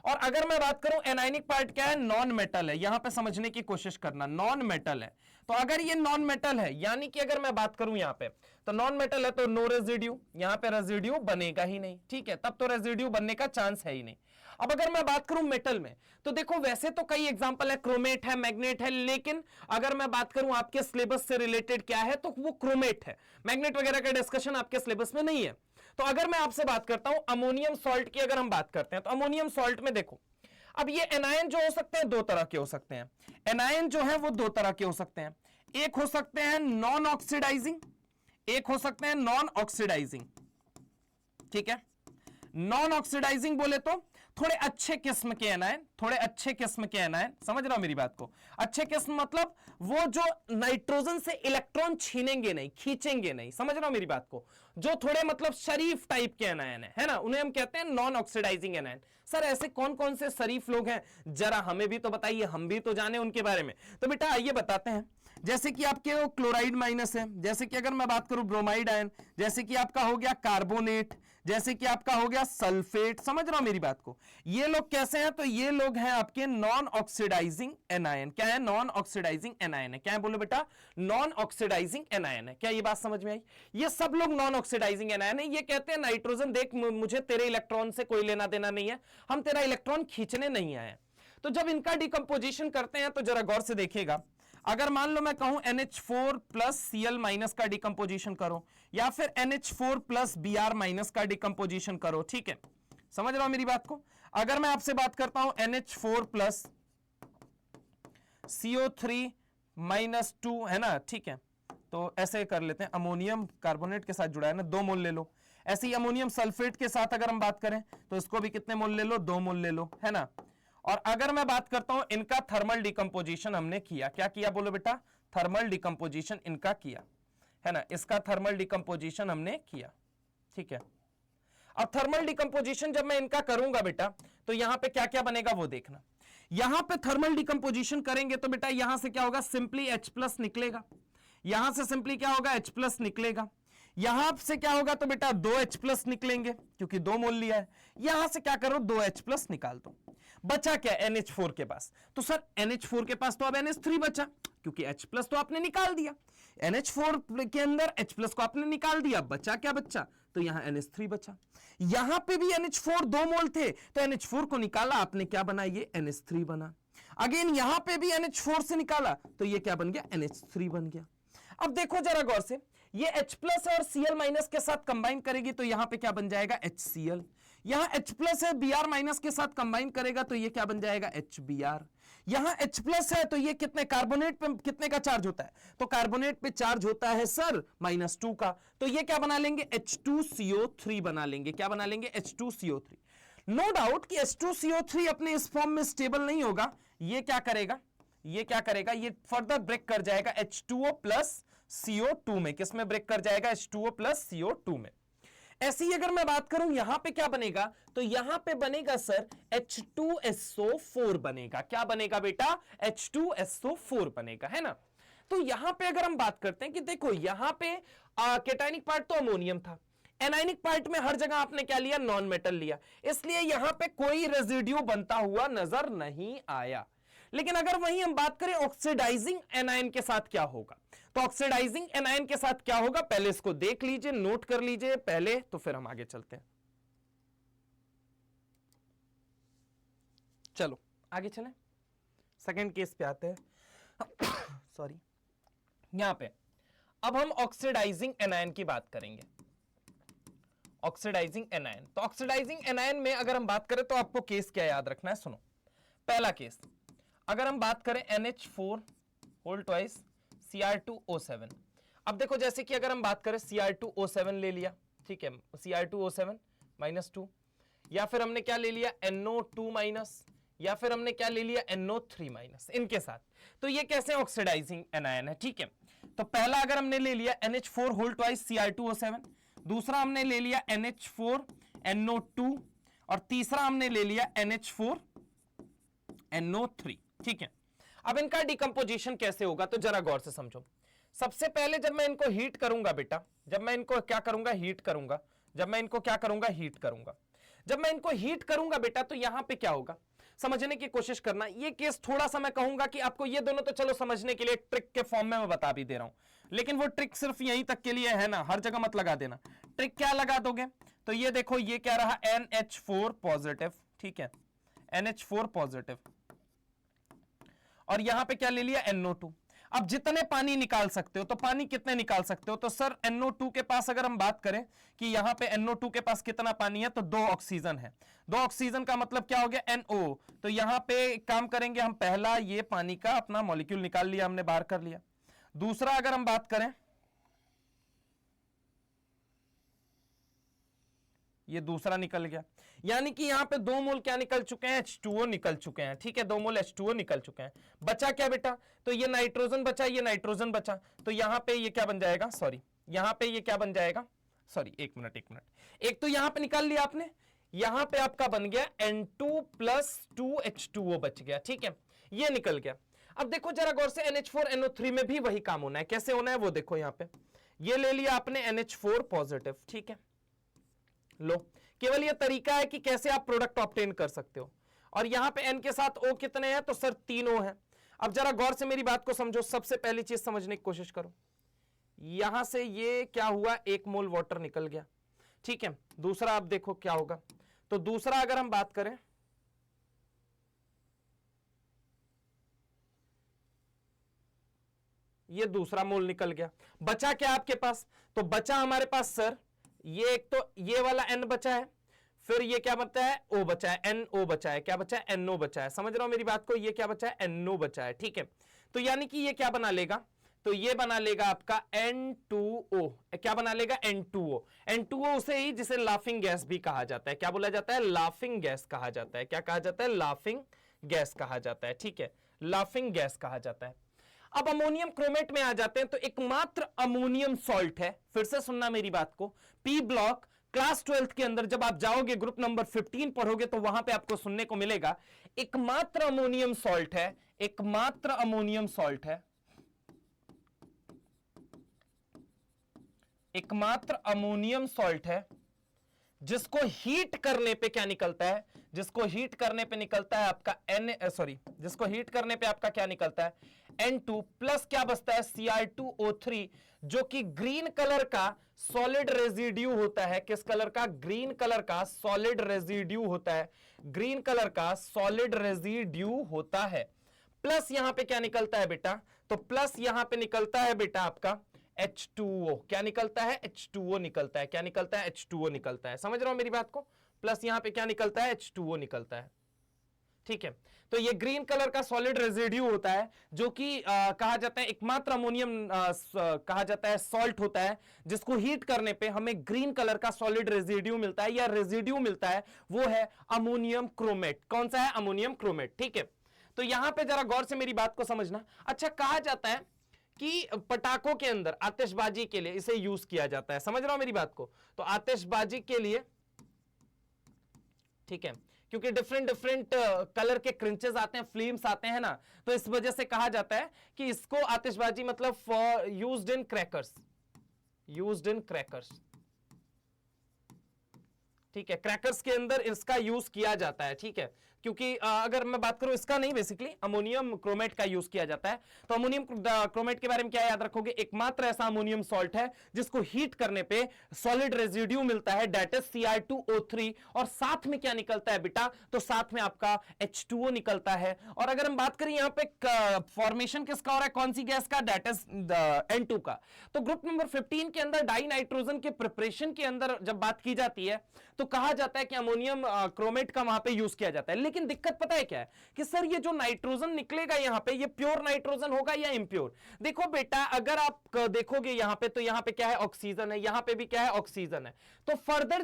[SPEAKER 1] और अगर मैं बात करूं एनायनिक पार्ट क्या है, नॉन मेटल है, यहां पे समझने की कोशिश करना, नॉन मेटल है। तो अगर ये नॉन मेटल है, यानी कि अगर मैं बात करूं यहां पे तो नॉन मेटल है, तो नो रेजिड्यू, यहां पे रेजिड्यू बनेगा ही नहीं, ठीक है, तब तो रेजिड्यू बनने का चांस है ही नहीं। अब अगर मैं बात करूं मेटल में, तो देखो वैसे तो कई एग्जांपल है, क्रोमेट है, मैग्नेट है, लेकिन अगर मैं बात करूं आपके सिलेबस से रिलेटेड क्या है, तो वो क्रोमेट है, मैग्नेट वगैरह का डिस्कशन आपके सिलेबस में नहीं है। तो अगर मैं आपसे बात करता हूं अमोनियम सॉल्ट की, अगर हम बात करते हैं तो अमोनियम सॉल्ट में देखो, अब ये एनायन जो हो सकते हैं दो तरह के हो सकते हैं, एनायन जो है वो दो तरह के हो सकते हैं, एक हो सकते हैं नॉन ऑक्सीडाइजिंग, एक हो सकते हैं नॉन ऑक्सीडाइजिंग, ठीक है। नॉन ऑक्सीडाइजिंग बोले तो थोड़े अच्छे किस्म के एनायन, थोड़े अच्छे किस्म के एनायन, समझ रहा हो मेरी बात को, अच्छे किस्म मतलब वो जो नाइट्रोजन से इलेक्ट्रॉन छीनेंगे नहीं, खींचेंगे नहीं, समझ रहा हो मेरी बात को, जो थोड़े मतलब शरीफ टाइप के एनायन है ना, उन्हें हम कहते हैं नॉन ऑक्सीडाइजिंग एनायन। सर ऐसे कौन कौन से शरीफ लोग हैं, जरा हमें भी तो बताइए, हम भी तो जाने उनके बारे में। तो बेटा आइए बताते हैं, जैसे कि आपके वो क्लोराइड माइनस है, जैसे कि अगर मैं बात करूं ब्रोमाइड आयन, जैसे कि आपका हो गया कार्बोनेट, जैसे कि आपका हो गया सल्फेट, समझ रहा हूं मेरी बात को। ये लोग कैसे हैं, तो ये लोग हैं आपके नॉन ऑक्सीडाइजिंग एनायन। क्या है, नॉन ऑक्सीडाइजिंग एनायन है। क्या है बोलो बेटा, नॉन ऑक्सीडाइजिंग एनायन है। क्या ये बात समझ में आई, ये सब लोग नॉन ऑक्सीडाइजिंग एनायन है। ये कहते हैं नाइट्रोजन देख, मुझे तेरे इलेक्ट्रॉन से कोई लेना देना नहीं है, हम तेरा इलेक्ट्रॉन खींचने नहीं आए। तो जब इनका डिकंपोजिशन करते हैं तो जरा गौर से देखिएगा, अगर मान लो मैं कहूं NH4 प्लस Cl माइनस का डिकंपोजिशन करो, या फिर NH4 प्लस Br माइनस का डिकंपोजिशन करो, ठीक है, समझ रहा हूं मेरी बात को। अगर मैं आपसे बात करता हूं NH4 प्लस CO3 माइनस 2 है ना, ठीक है, तो ऐसे कर लेते हैं, अमोनियम कार्बोनेट के साथ जुड़ा है ना, 2 मोल ले लो। ऐसे ही अमोनियम सल्फेट के साथ अगर हम बात करें तो इसको भी कितने मोल ले लो, 2 मोल ले लो, है ना। और अगर मैं बात करता हूं इनका थर्मल डिकंपोजिशन हमने किया, क्या किया बोलो बेटा, थर्मल डिकंपोजिशन इनका किया, है ना, इसका थर्मल डिकंपोजिशन हमने किया, ठीक है। अब थर्मल डिकंपोजिशन जब मैं इनका करूंगा बेटा, तो यहां पे क्या क्या बनेगा वो देखना। यहां पे थर्मल डिकंपोजिशन करेंगे तो बेटा यहां से क्या होगा, सिंपली H+ निकलेगा, यहां से सिंपली क्या होगा, H+ निकलेगा, यहां से क्या होगा तो बेटा 2 H+ निकलेंगे, क्योंकि 2 मोल लिया है। यहां से क्या करो, 2 H+ निकाल दो, बचा क्या, NH4 के पास। तो सर NH4 के पास तो अब NH3 बचा, क्योंकि H+ तो आपने निकाल दिया, NH4 के अंदर H+ को आपने निकाल दिया, बचा क्या बच्चा, तो यहां NH3 बचा। यहां पे भी NH4 2 मोल थे, तो NH4 को निकाला आपने, क्या बना, ये NH3 बना। अगेन यहां पे भी NH4 से निकाला, तो ये क्या बन गया, NH3 बन गया। अब देखो जरा गौर से, ये H+ और Cl माइनस के साथ कंबाइन करेगी तो यहां पे क्या बन जाएगा, HCl। यहां H+ है, Br माइनस के साथ कंबाइन करेगा तो ये क्या बन जाएगा, HBr। यहां H+ है तो ये कितने, कार्बोनेट पे कितने का चार्ज होता है, तो कार्बोनेट पे चार्ज होता है सर -2 का, तो ये क्या बना लेंगे, H2CO3 बना लेंगे। क्या बना लेंगे, H2CO3। नो डाउट कि H2CO3 अपने इस फॉर्म में स्टेबल नहीं होगा, ये क्या करेगा, ये क्या करेगा, ये फर्दर ब्रेक कर जाएगा H2O प्लस CO2 में। किस में ब्रेक कर जाएगा, H2O प्लस CO2 में। ऐसी ही अगर मैं बात करूं यहां पे क्या बनेगा, तो यहां पे बनेगा सर H2SO4 बनेगा। क्या बनेगा बेटा, H2SO4 बनेगा, है ना। तो यहां पे अगर हम बात करते हैं कि देखो यहां पे कैटायनिक पार्ट तो अमोनियम था, एनायनिक पार्ट में हर जगह आपने क्या लिया, नॉन मेटल लिया, इसलिए यहां पे कोई रेजिड्यू बनता हुआ नजर नहीं आया। लेकिन अगर वहीं हम बात करें ऑक्सीडाइजिंग एनायन के साथ क्या होगा, तो ऑक्सीडाइजिंग एनायन के साथ क्या होगा, पहले इसको देख लीजिए, नोट कर लीजिए पहले, तो फिर हम आगे चलते हैं। चलो आगे चलें, सेकंड केस पे आते हैं। सॉरी, यहां पे अब हम ऑक्सीडाइजिंग एनायन की बात करेंगे। ऑक्सीडाइजिंग एनायन, तो ऑक्सीडाइजिंग एनायन में अगर हम बात करें तो आपको केस क्या याद रखना है, सुनो। पहला केस, अगर हम बात करें NH4 होल ट्वाइस Cr2O7। अब देखो जैसे कि अगर हम बात करें Cr2O7 ले लिया, ठीक है, Cr2O7 -2, या फिर हमने क्या ले लिया, NO2-, या फिर हमने क्या ले लिया, NO3-, इनके साथ, तो ये कैसे ऑक्सीडाइजिंग एनायन है, ठीक है। तो पहला अगर हमने ले लिया NH4 होल ट्वाइस Cr2O7, दूसरा हमने ले लिया NH4 NO2, और तीसरा हमने ले लिया NH4 NO3, ठीक है। अब इनका डिकंपोजिशन कैसे होगा, तो जरा गौर से समझो। सबसे पहले जब मैं इनको हीट करूंगा बेटा, जब मैं इनको क्या करूंगा, हीट करूंगा, जब मैं इनको क्या करूंगा, हीट करूंगा, जब मैं इनको हीट करूंगा बेटा तो यहां पे क्या होगा, समझने की कोशिश करना। ये केस थोड़ा सा मैं कहूंगा कि आपको ये दोनों तो चलो समझने के लिए ट्रिक के फॉर्म में मैं बता भी दे रहा हूं, लेकिन वो ट्रिक सिर्फ यहीं तक के लिए है ना, हर जगह मत लगा देना। ट्रिक क्या लगा दोगे, तो ये देखो ये क्या रहा, NH4 पॉजिटिव, ठीक है, NH4 पॉजिटिव, और यहां पे क्या ले लिया, NO2। अब जितने पानी निकाल सकते हो, तो पानी कितने निकाल सकते हो, तो सर NO2 के पास अगर हम बात करें कि यहां पे NO2 के पास कितना पानी है, तो 2 ऑक्सीजन है। 2 ऑक्सीजन का मतलब क्या हो गया, NO। तो यहां पे काम करेंगे हम, पहला ये पानी का अपना मॉलिक्यूल निकाल लिया हमने, बाहर कर लिया। दूसरा अगर हम बात करें, ये दूसरा निकल गया, यानी कि यहां पे 2 मोल क्या निकल चुके हैं, H2O निकल चुके हैं, ठीक है, 2 मोल H2O निकल चुके हैं। बचा क्या बेटा, तो ये नाइट्रोजन बचा, ये नाइट्रोजन बचा, तो यहां पे ये क्या बन जाएगा, सॉरी यहां पे ये क्या बन जाएगा, सॉरी एक मिनट, एक तो यहां पे निकाल लिया आपने, यहां पे आपका बन गया N2 प्लस 2H2O बच गया, ठीक है, ये निकल गया। अब देखो जरा गौर से, NH4NO3 में भी वही काम होना है, कैसे होना है वो देखो, यहां पे ये ले लिया आपने NH4 पॉजिटिव, ठीक है, लो, केवल ये तरीका है कि कैसे आप प्रोडक्ट ऑब्टेन कर सकते हो। और यहां पे N के साथ O कितने हैं, तो सर 3 O है। अब जरा गौर से मेरी बात को समझो, सबसे पहली चीज समझने की कोशिश करो, यहां से ये क्या हुआ, 1 मोल वाटर निकल गया, ठीक है। दूसरा आप देखो क्या होगा, तो दूसरा अगर हम बात करें, ये दूसरा मोल निकल गया। बचा क्या आपके पास, तो बचा हमारे पास सर ये, एक तो ये वाला N बचा है, फिर ये क्या बचा है, O बचा है, NO बचा है, क्या बचा है, NO बचा है, समझ रहे हो मेरी बात को, ये क्या बचा है, NO बचा है, ठीक है। तो यानी कि ये क्या बना लेगा, तो ये बना लेगा आपका N2O, क्या बना लेगा, N2O। N2O उसे ही जिसे लाफिंग गैस भी कहा जाता है, क्या बोला जाता है, लाफिंग गैस कहा जाता है, क्या कहा जाता है, लाफिंग गैस कहा जाता है, ठीक है, लाफिंग गैस कहा जाता है। अब अमोनियम क्रोमेट में आ जाते हैं, तो एकमात्र अमोनियम सॉल्ट है, फिर से सुनना मेरी बात को, पी ब्लॉक क्लास 12th के अंदर जब आप जाओगे ग्रुप नंबर 15 पढ़ोगे, तो वहां पे आपको सुनने को मिलेगा, एकमात्र अमोनियम सॉल्ट है, एकमात्र अमोनियम सॉल्ट है, एकमात्र अमोनियम सॉल्ट है जिसको हीट करने पे क्या निकलता है, जिसको हीट करने पे निकलता है आपका जिसको हीट करने पे आपका क्या निकलता है, N2 प्लस क्या बचता है, Cr2O3, जो कि ग्रीन कलर का सॉलिड रेजिड्यू होता है। किस कलर का, ग्रीन कलर का सॉलिड रेजिड्यू होता है, ग्रीन कलर का सॉलिड रेजिड्यू होता है। प्लस यहां पे क्या निकलता है बेटा, तो प्लस यहां पे निकलता है बेटा आपका H2O, क्या निकलता है, H2O निकलता है, क्या निकलता है, H2O निकलता है, समझ रहे हो मेरी बात को। प्लस यहां पे क्या निकलता है, H2O निकलता है, ठीक है। तो ये ग्रीन कलर का सॉलिड रेजिड्यू होता है, जो कि कहा जाता है एकमात्र अमोनियम कहा जाता है सॉल्ट होता है, जिसको हीट करने पे हमें ग्रीन कलर का सॉलिड रेजिड्यू मिलता है, या रेजिड्यू मिलता है, वो है अमोनियम क्रोमेट। कौन सा है, अमोनियम क्रोमेट, ठीक है। तो यहां पे जरा गौर से मेरी बात को समझना। अच्छा, कहा जाता है कि पटाखों के अंदर आतिशबाजी के लिए इसे यूज किया जाता है, समझ रहा हो मेरी बात को, तो आतिशबाजी के लिए, ठीक है, क्योंकि डिफरेंट कलर के क्रिंचेस आते हैं, फ्लेम्स आते हैं ना, तो इस वजह से कहा जाता है कि इसको आतिशबाजी मतलब for used in crackers, used in crackers, ठीक है, क्रैकर्स के अंदर इसका यूज किया जाता है, ठीक है। क्योंकि अगर मैं बात करूं इसका नहीं, बेसिकली अमोनियम क्रोमेट का यूज किया जाता है। तो अमोनियम क्रोमेट के बारे में क्या याद रखोगे, एकमात्र ऐसा अमोनियम सॉल्ट है जिसको हीट करने पे सॉलिड रेजिड्यू मिलता है, दैट इज Cr2O3, और साथ में क्या निकलता है बेटा, तो साथ में आपका H2O निकलता है। और अगर हम बात करें यहां पे फॉर्मेशन किसका हो रहा है, कौन सी गैस का, दैट इज N2 का। तो ग्रुप नंबर 15 के अंदर डाई नाइट्रोजन के प्रिपरेशन के अंदर जब बात की जाती है, तो कहा जाता है कि अमोनियम क्रोमेट का वहां पे यूज किया जाता है। लेकिन दिक्कत पता है क्या है, कि सर ये जो नाइट्रोजन निकलेगा यहां पे, ये प्योर नाइट्रोजन होगा या इम्प्योर। देखो बेटा, अगर आप देखोगे यहां पे, तो यहां पे क्या है, ऑक्सीजन है, यहां पे भी क्या है, ऑक्सीजन है। तो फर्दर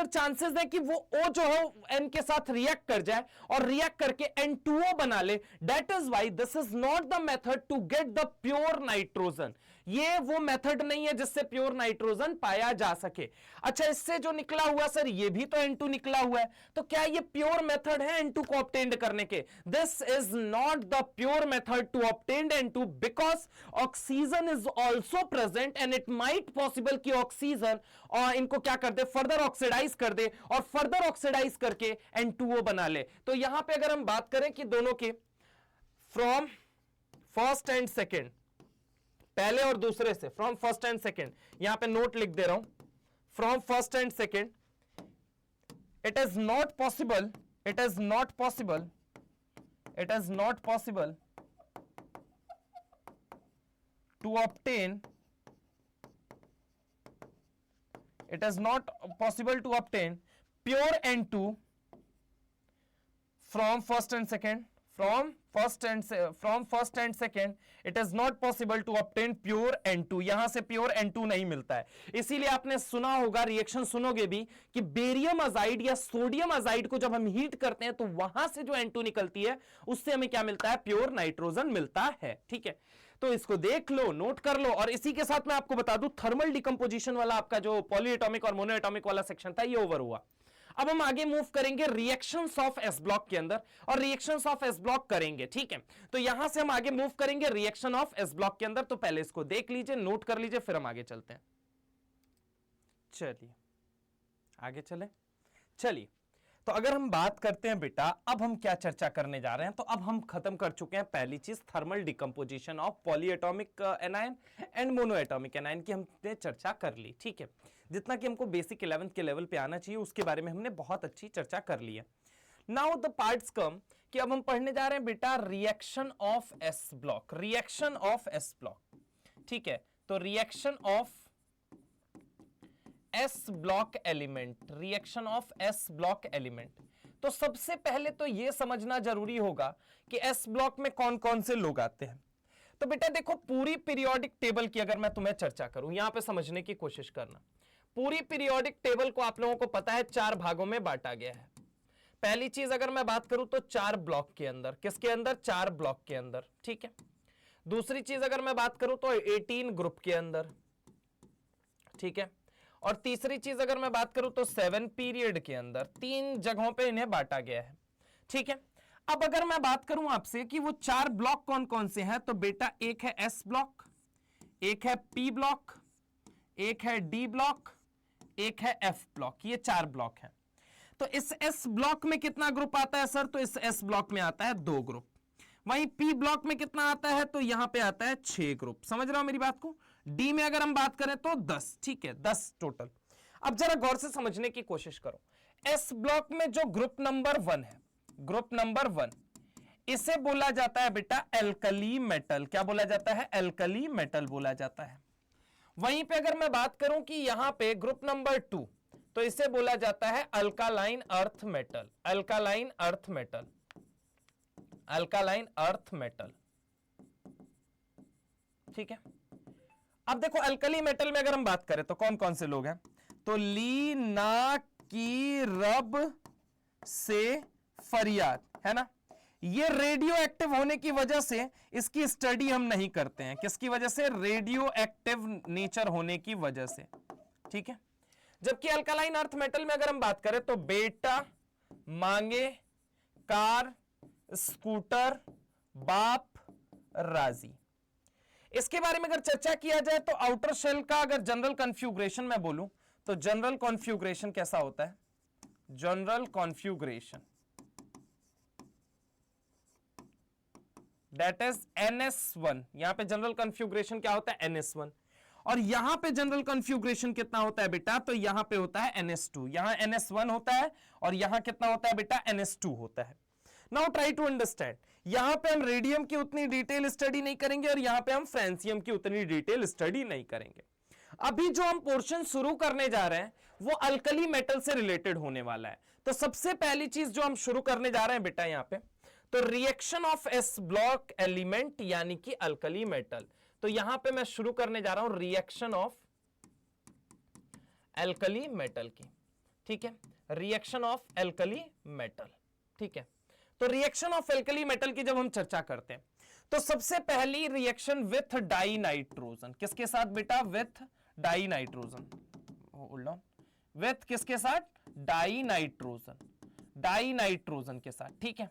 [SPEAKER 1] चांसेस है कि वो O जो है N के साथ रिएक्ट कर जाए और रिएक्ट करके N2O बना ले। That is why this is not the method to get the pure nitrogen. ये वो मेथड नहीं है जिससे प्योर नाइट्रोजन पाया जा सके। अच्छा, इससे जो निकला हुआ सर ये भी तो N2 निकला हुआ है, तो क्या ये प्योर मेथड है N2 को ऑब्टेन्ड करने के? This is not the pure method to obtain N2 because oxygen is also present and it might possible कि ऑक्सीजन और इनको क्या कर दे, फर्दर ऑक्सीडाइज कर दे और फर्दर ऑक्सीडाइज करके N2O बना ले। तो यहां पे अगर हम बात करें कि दोनों के फ्रॉम फर्स्ट एंड सेकेंड, पहले और दूसरे से, फ्रॉम फर्स्ट एंड सेकेंड, यहां पे नोट लिख दे रहा हूं, from first and second, it is not possible, it is not possible, it is not possible to obtain, it is not possible to obtain pure N2 from first and second, from first and second it is not possible to obtain pure N2, यहां से pure N2 नहीं मिलता है। इसीलिए आपने सुना होगा, reaction सुनोगे भी कि बेरियम अजाइड या सोडियम अजाइड को जब हम हीट करते हैं तो वहां से जो N2 निकलती है उससे हमें क्या मिलता है, प्योर नाइट्रोजन मिलता है। ठीक है, तो इसको देख लो, नोट कर लो। और इसी के साथ मैं आपको बता दूं, थर्मल डिकम्पोजिशन वाला आपका जो पॉलीएटॉमिक और मोनोएटॉमिक वाला सेक्शन था ये ओवर हुआ। अब हम आगे मूव करेंगे रिएक्शंस ऑफ एस ब्लॉक के अंदर, और रिएक्शंस ऑफ एस ब्लॉक करेंगे। ठीक है, तो यहां से हम आगे मूव करेंगे रिएक्शन ऑफ एस ब्लॉक के अंदर। तो पहले इसको देख लीजिए, नोट कर लीजिए, फिर हम आगे चलते हैं। चलिए आगे चले। चलिए, तो अगर हम बात करते हैं बेटा, अब हम क्या चर्चा करने जा रहे हैं, तो अब हम खत्म कर चुके हैं पहली चीज, thermal decomposition of polyatomic anion and monoatomic anion की हमने चर्चा कर ली। ठीक है, जितना कि हमको बेसिक 11th के लेवल पे आना चाहिए उसके बारे में हमने बहुत अच्छी चर्चा कर ली है। नाउ द पार्ट्स कम कि अब हम पढ़ने जा रहे हैं बेटा reaction of S block, reaction of S block. ठीक है, तो reaction of S block element, reaction of S block element. तो सबसे पहले तो यह समझना जरूरी होगा कि एस ब्लॉक में कौन कौन से लोग आते हैं। तो बेटा देखो, पूरी पीरियोडिक टेबल की अगर मैं तुम्हें चर्चा करूं, यहां पे समझने की कोशिश करना। पूरी पीरियोडिक टेबल को आप लोगों को पता है 4 भागों में बांटा गया है। पहली चीज अगर मैं बात करूं तो 4 ब्लॉक के अंदर, किसके अंदर, 4 ब्लॉक के अंदर। ठीक है, दूसरी चीज अगर मैं बात करूं तो 18 ग्रुप के अंदर। ठीक है, और तीसरी चीज अगर मैं बात करूं तो 7 पीरियड के अंदर। 3 जगहों पे इन्हें बांटा गया है। ठीक है, अब अगर मैं बात करूं आपसे कि वो 4 ब्लॉक कौन कौन से हैं, तो बेटा एक है एस ब्लॉक, एक है पी ब्लॉक, एक है डी ब्लॉक, एक है एफ ब्लॉक। ये 4 ब्लॉक हैं। तो इस एस ब्लॉक में कितना ग्रुप आता है सर, तो इस एस ब्लॉक में आता है 2 ग्रुप। वहीं पी ब्लॉक में कितना आता है, तो यहां पे आता है 6 ग्रुप। समझ रहे हो मेरी बात को। डी में अगर हम बात करें तो 10। ठीक है, 10 टोटल। अब जरा गौर से समझने की कोशिश करो। एस ब्लॉक में जो ग्रुप नंबर 1 है, ग्रुप नंबर 1, इसे बोला जाता है बेटा एल्कली मेटल। क्या बोला जाता है, एल्कली मेटल बोला जाता है। वहीं पे अगर मैं बात करूं कि यहां पे ग्रुप नंबर 2, तो इसे बोला जाता है alkaline earth metal, alkaline earth metal, alkaline earth metal. ठीक है, अब देखो अल्कली मेटल में अगर हम बात करें तो कौन कौन से लोग हैं, तो ली, ना, की, रब, से, फरियाद, है ना। ये रेडियो एक्टिव होने की वजह से इसकी स्टडी हम नहीं करते हैं। किसकी वजह से, रेडियो एक्टिव नेचर होने की वजह से। ठीक है, जबकि अल्कलाइन अर्थ मेटल में अगर हम बात करें तो बेटा, मांगे, कार, स्कूटर, बाप, राजी। इसके बारे में अगर चर्चा किया जाए तो आउटर शेल का अगर जनरल कॉन्फ़िगरेशन मैं बोलूं तो जनरल कॉन्फ़िगरेशन कैसा होता है, general configuration that is NS1। यहां पे जनरल कॉन्फ़िगरेशन क्या होता है, NS1। और यहां पे जनरल कॉन्फ़िगरेशन कितना होता है बेटा, तो यहां पे होता है NS2। यहां NS1 होता है और यहां कितना होता है बेटा, NS2 होता है। नाउ ट्राई टू अंडरस्टैंड, यहां पे हम रेडियम की उतनी डिटेल स्टडी नहीं करेंगे और यहां पे हम फ्रांसियम की उतनी डिटेल स्टडी नहीं करेंगे। अभी जो हम पोर्शन शुरू करने जा रहे हैं वो अल्कली मेटल से रिलेटेड होने वाला है। तो सबसे पहली चीज जो हम शुरू करने जा रहे हैं बेटा यहां पे, तो reaction of S block element यानी कि अल्कली मेटल। तो यहां पे मैं शुरू करने जा रहा हूं रिएक्शन ऑफ एल्कली मेटल की। ठीक है, रिएक्शन ऑफ एल्कली मेटल। ठीक है, तो रिएक्शन ऑफ एल्कली मेटल की जब हम चर्चा करते हैं तो सबसे पहली रिएक्शन विथ डाई नाइट्रोजन, किसके साथ बेटा? With die nitrogen, hold on, with किसके साथ? डाई नाइट्रोजन, डाई नाइट्रोजन के साथ, ठीक है।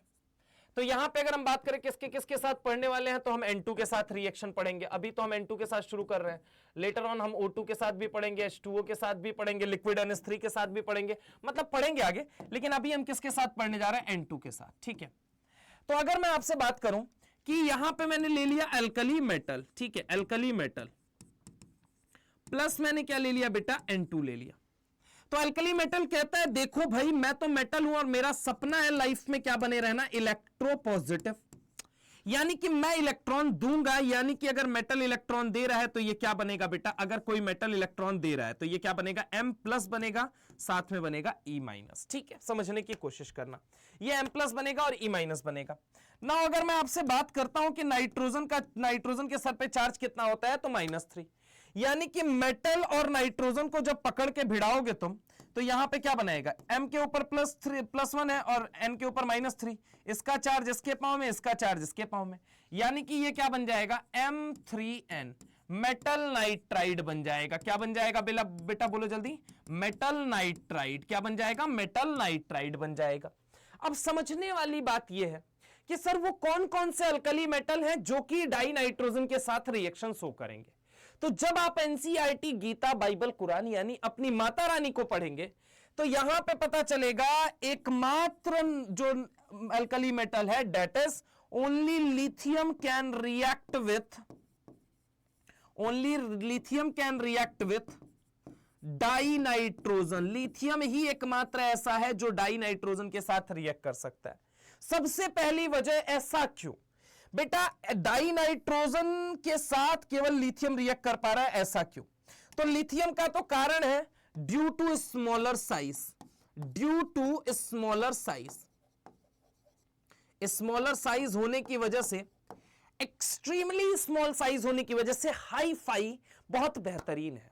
[SPEAKER 1] तो यहां पे अगर हम बात करें किसके किसके साथ पढ़ने वाले हैं, तो हम N2 के साथ रिएक्शन पढ़ेंगे। अभी तो हम N2 के साथ शुरू कर रहे हैं, लेटर ऑन हम O2 के साथ भी पढ़ेंगे, H2O के साथ भी पढ़ेंगे, लिक्विड NH3 के साथ भी पढ़ेंगे, मतलब पढ़ेंगे आगे। लेकिन अभी हम किसके साथ पढ़ने जा रहे हैं? N2 के साथ, ठीक है। तो अगर मैं आपसे बात करूं कि यहां पे मैंने ले लिया एल्कली मेटल, ठीक है, एल्कली मेटल प्लस मैंने क्या ले लिया बेटा? N2 ले लिया। तो अल्कली मेटल कहता है देखो भाई मैं तो मेटल हूं और मेरा सपना है लाइफ में क्या बने रहना? इलेक्ट्रोपॉजिटिव, यानी कि मैं इलेक्ट्रॉन दूंगा, यानी कि अगर मेटल इलेक्ट्रॉन दे रहा है तो ये क्या बनेगा बेटा? अगर कोई मेटल इलेक्ट्रॉन दे रहा है तो ये क्या बनेगा? M+ बनेगा, साथ में बनेगा E-, ठीक है, समझने की कोशिश करना। ये M+ बनेगा और E- बनेगा ना। अगर मैं आपसे बात करता हूं कि नाइट्रोजन के सर पे चार्ज कितना होता है, तो -3, यानी कि मेटल और नाइट्रोजन को जब पकड़ के भिड़ाओगे तुम, तो यहां पे क्या बनाएगा? M के ऊपर +1 है और N के ऊपर -3, इसका चार्ज इसके पांव में, इसका चार्ज इसके पांव में, यानी कि ये क्या बन जाएगा? M3N, मेटल नाइट्राइड बन जाएगा। क्या बन जाएगा बेटा? बोलो जल्दी। Metal nitride. क्या बन जाएगा? मेटल नाइट्राइड बन जाएगा। अब समझने वाली बात यह है कि सर वो कौन कौन से अल्कली मेटल हैं जो कि डाई नाइट्रोजन के साथ रिएक्शन शो करेंगे। तो जब आप एनसीईआरटी, गीता, बाइबल, कुरान यानी अपनी माता रानी को पढ़ेंगे तो यहां पे पता चलेगा एकमात्र जो अल्कली मेटल है, that is only lithium can react with dinitrogen. Lithium ही एकमात्र ऐसा है जो डाई नाइट्रोजन के साथ रिएक्ट कर सकता है। सबसे पहली वजह, ऐसा क्यों बेटा? डाई नाइट्रोजन के साथ केवल लिथियम रिएक्ट कर पा रहा है, ऐसा क्यों? तो लिथियम का तो कारण है due to smaller size, smaller size होने की वजह से, एक्सट्रीमली स्मॉल साइज होने की वजह से हाई फाई बहुत बेहतरीन है,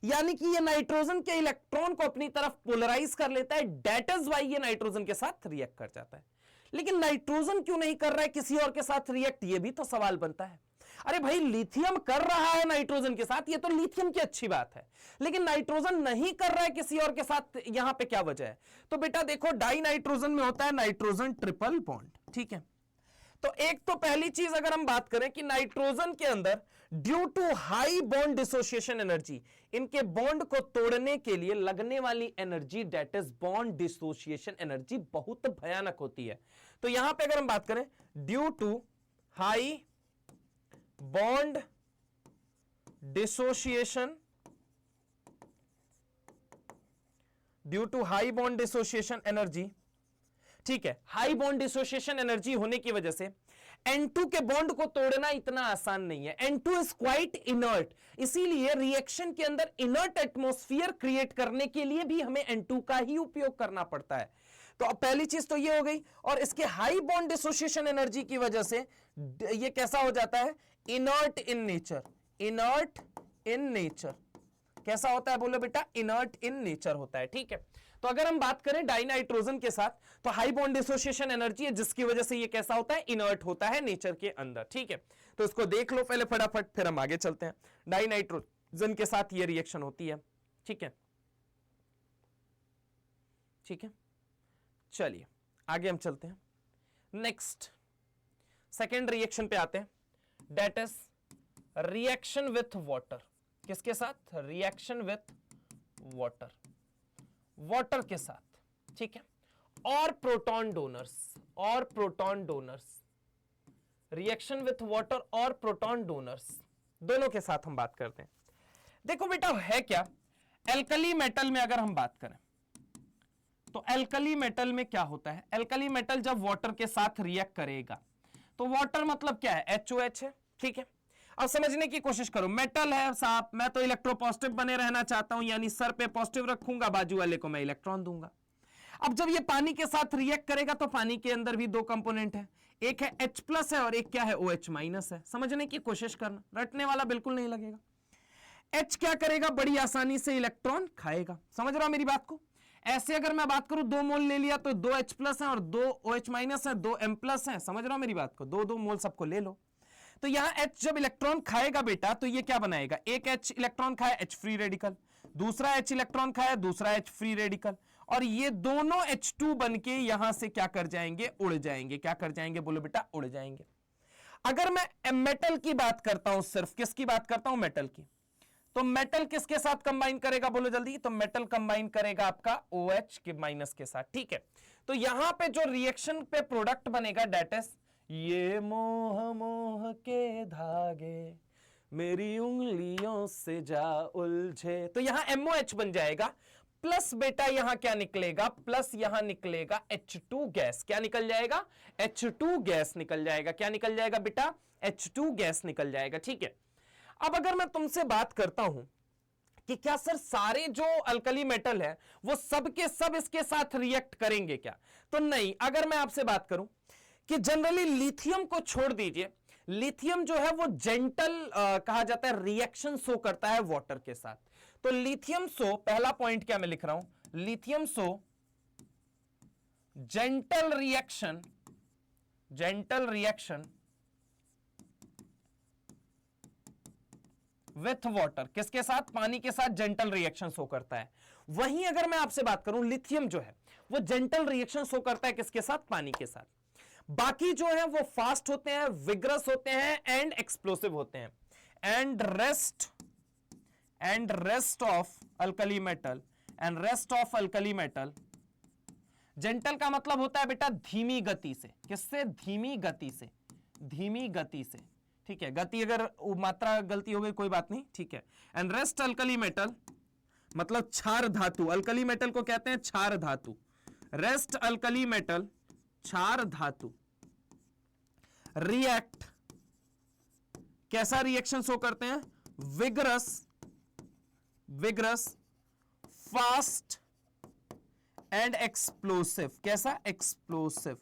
[SPEAKER 1] यानी कि ये नाइट्रोजन के इलेक्ट्रॉन को अपनी तरफ पोलराइज कर लेता है, दैट इज व्हाई ये नाइट्रोजन के साथ रिएक्ट कर जाता है। लेकिन नाइट्रोजन क्यों नहीं कर रहा है किसी और के साथ रिएक्ट? ये भी तो सवाल बनता है। अरे भाई लिथियम कर रहा है नाइट्रोजन के साथ, ये तो लिथियम की अच्छी बात है, लेकिन नाइट्रोजन नहीं कर रहा है किसी और के साथ, यहां पे क्या वजह है? तो बेटा देखो, डाई नाइट्रोजन में होता है नाइट्रोजन ट्रिपल बॉन्ड, ठीक है। तो एक तो पहली चीज अगर हम बात करें कि नाइट्रोजन के अंदर due to high bond dissociation energy, इनके बॉन्ड को तोड़ने के लिए लगने वाली energy, that is bond dissociation energy, बहुत भयानक होती है। तो यहां पे अगर हम बात करें due to high bond dissociation, energy, ठीक है, हाई बॉन्ड डिसोसिएशन एनर्जी होने की वजह से N2 के बॉन्ड को तोड़ना इतना आसान नहीं है। N2 इज क्वाइट इनर्ट, इसीलिए रिएक्शन के अंदर इनर्ट एटमॉस्फेयर क्रिएट करने के लिए भी हमें N2 का ही उपयोग करना पड़ता है। तो अब पहली चीज तो ये हो गई, और इसके हाई बॉन्ड डिसोसिएशन एनर्जी की वजह से ये कैसा हो जाता है? Inert in nature. कैसा होता है बोलो बेटा? इनर्ट इन नेचर होता है, ठीक है। तो अगर हम बात करें डाई नाइट्रोजन के साथ, तो हाई बॉन्ड डिसोसिएशन एनर्जी है जिसकी वजह से ये कैसा होता है? इनर्ट होता है नेचर के अंदर, ठीक है। तो इसको देख लो पहले फटाफट, फिर हम आगे चलते हैं। डाई नाइट्रोजन के साथ ये रिएक्शन होती है, ठीक है, ठीक है। चलिए आगे हम चलते हैं, नेक्स्ट सेकेंड रिएक्शन पे आते हैं, that is reaction with water. किसके साथ? रिएक्शन विथ वाटर के साथ, ठीक है, और proton donors, reaction with water और प्रोटॉन डोनर्स दोनों के साथ हम बात करते हैं। देखो बेटा है क्या, एल्कली मेटल में अगर हम बात करें तो एल्कली मेटल में क्या होता है? एल्कली मेटल जब वाटर के साथ रिएक्ट करेगा तो वाटर मतलब क्या है? HOH है, ठीक है। अब समझने की कोशिश करो, मेटल है साहब, मैं तो इलेक्ट्रोपॉजिटिव बने रहना चाहता हूं, यानी सर पे पॉजिटिव रखूंगा, बाजू वाले को मैं इलेक्ट्रॉन दूंगा। अब जब ये पानी के साथ रिएक्ट करेगा तो पानी के अंदर भी दो कंपोनेंट है, एक है H+ है और एक क्या है? OH- है। समझने की कोशिश करना, रटने वाला बिल्कुल नहीं लगेगा। H क्या करेगा? बड़ी आसानी से इलेक्ट्रॉन खाएगा। समझ रहा हो मेरी बात को? ऐसे अगर मैं बात करूं 2 मोल ले लिया तो 2 H+ है और 2 OH- है, 2 M+ है। समझ रहा हो मेरी बात को? 2 मोल सबको ले लो। तो यहां H जब इलेक्ट्रॉन खाएगा बेटा तो ये क्या बनाएगा, एक H इलेक्ट्रॉन खाया H फ्री रेडिकल, दूसरा H इलेक्ट्रॉन खाया दूसरा H फ्री रेडिकल, और ये दोनों H2 बन के यहां से क्या कर जाएंगे, उड़ जाएंगे। क्या कर जाएंगे बोलो बेटा, उड़ जाएंगे। अगर मैं मेटल की बात करता हूं, सिर्फ किसकी बात करता हूं, मेटल की, तो मेटल किसके साथ कंबाइन करेगा बोलो जल्दी, तो मेटल कंबाइन करेगा आपका OH के माइनस के साथ। ठीक है, तो यहां पे जो रिएक्शन पे प्रोडक्ट बनेगा डेट इज ये मोह मोह के धागे मेरी उंगलियों से जा उलझे, तो यहां MOH बन जाएगा, प्लस बेटा यहां क्या निकलेगा, प्लस यहां निकलेगा H2 गैस। क्या निकल जाएगा, H2 गैस निकल जाएगा। क्या निकल जाएगा बेटा, H2 गैस निकल जाएगा। ठीक है, अब अगर मैं तुमसे बात करता हूं कि क्या सर सारे जो अल्कली मेटल है वो सब के सब इसके साथ रिएक्ट करेंगे क्या, तो नहीं। अगर मैं आपसे बात करूं कि जनरली लिथियम को छोड़ दीजिए, लिथियम जो है वो जेंटल कहा जाता है, रिएक्शन शो करता है वाटर के साथ। तो लिथियम शो, पहला पॉइंट क्या मैं लिख रहा हूं, lithium show gentle reaction, gentle reaction with water, किसके साथ, पानी के साथ जेंटल रिएक्शन शो करता है। वहीं अगर मैं आपसे बात करूं, लिथियम जो है वो जेंटल रिएक्शन शो करता है किसके साथ, पानी के साथ। बाकी जो है वो फास्ट होते हैं, विग्रस होते हैं एंड एक्सप्लोसिव होते हैं। And rest of alkali metal, and rest of alkali metal, gentle का मतलब होता है बेटा धीमी गति से, किससे, धीमी गति से, धीमी गति से। ठीक है, गति अगर मात्रा गलती हो गई कोई बात नहीं, ठीक है। एंड रेस्ट अल्कली मेटल मतलब क्षार धातु, अल्कली मेटल को कहते हैं क्षार धातु, रेस्ट अल्कली मेटल क्षार धातु रिएक्ट, कैसा रिएक्शन शो करते हैं, विग्रस फास्ट एंड एक्सप्लोसिव। कैसा, explosive,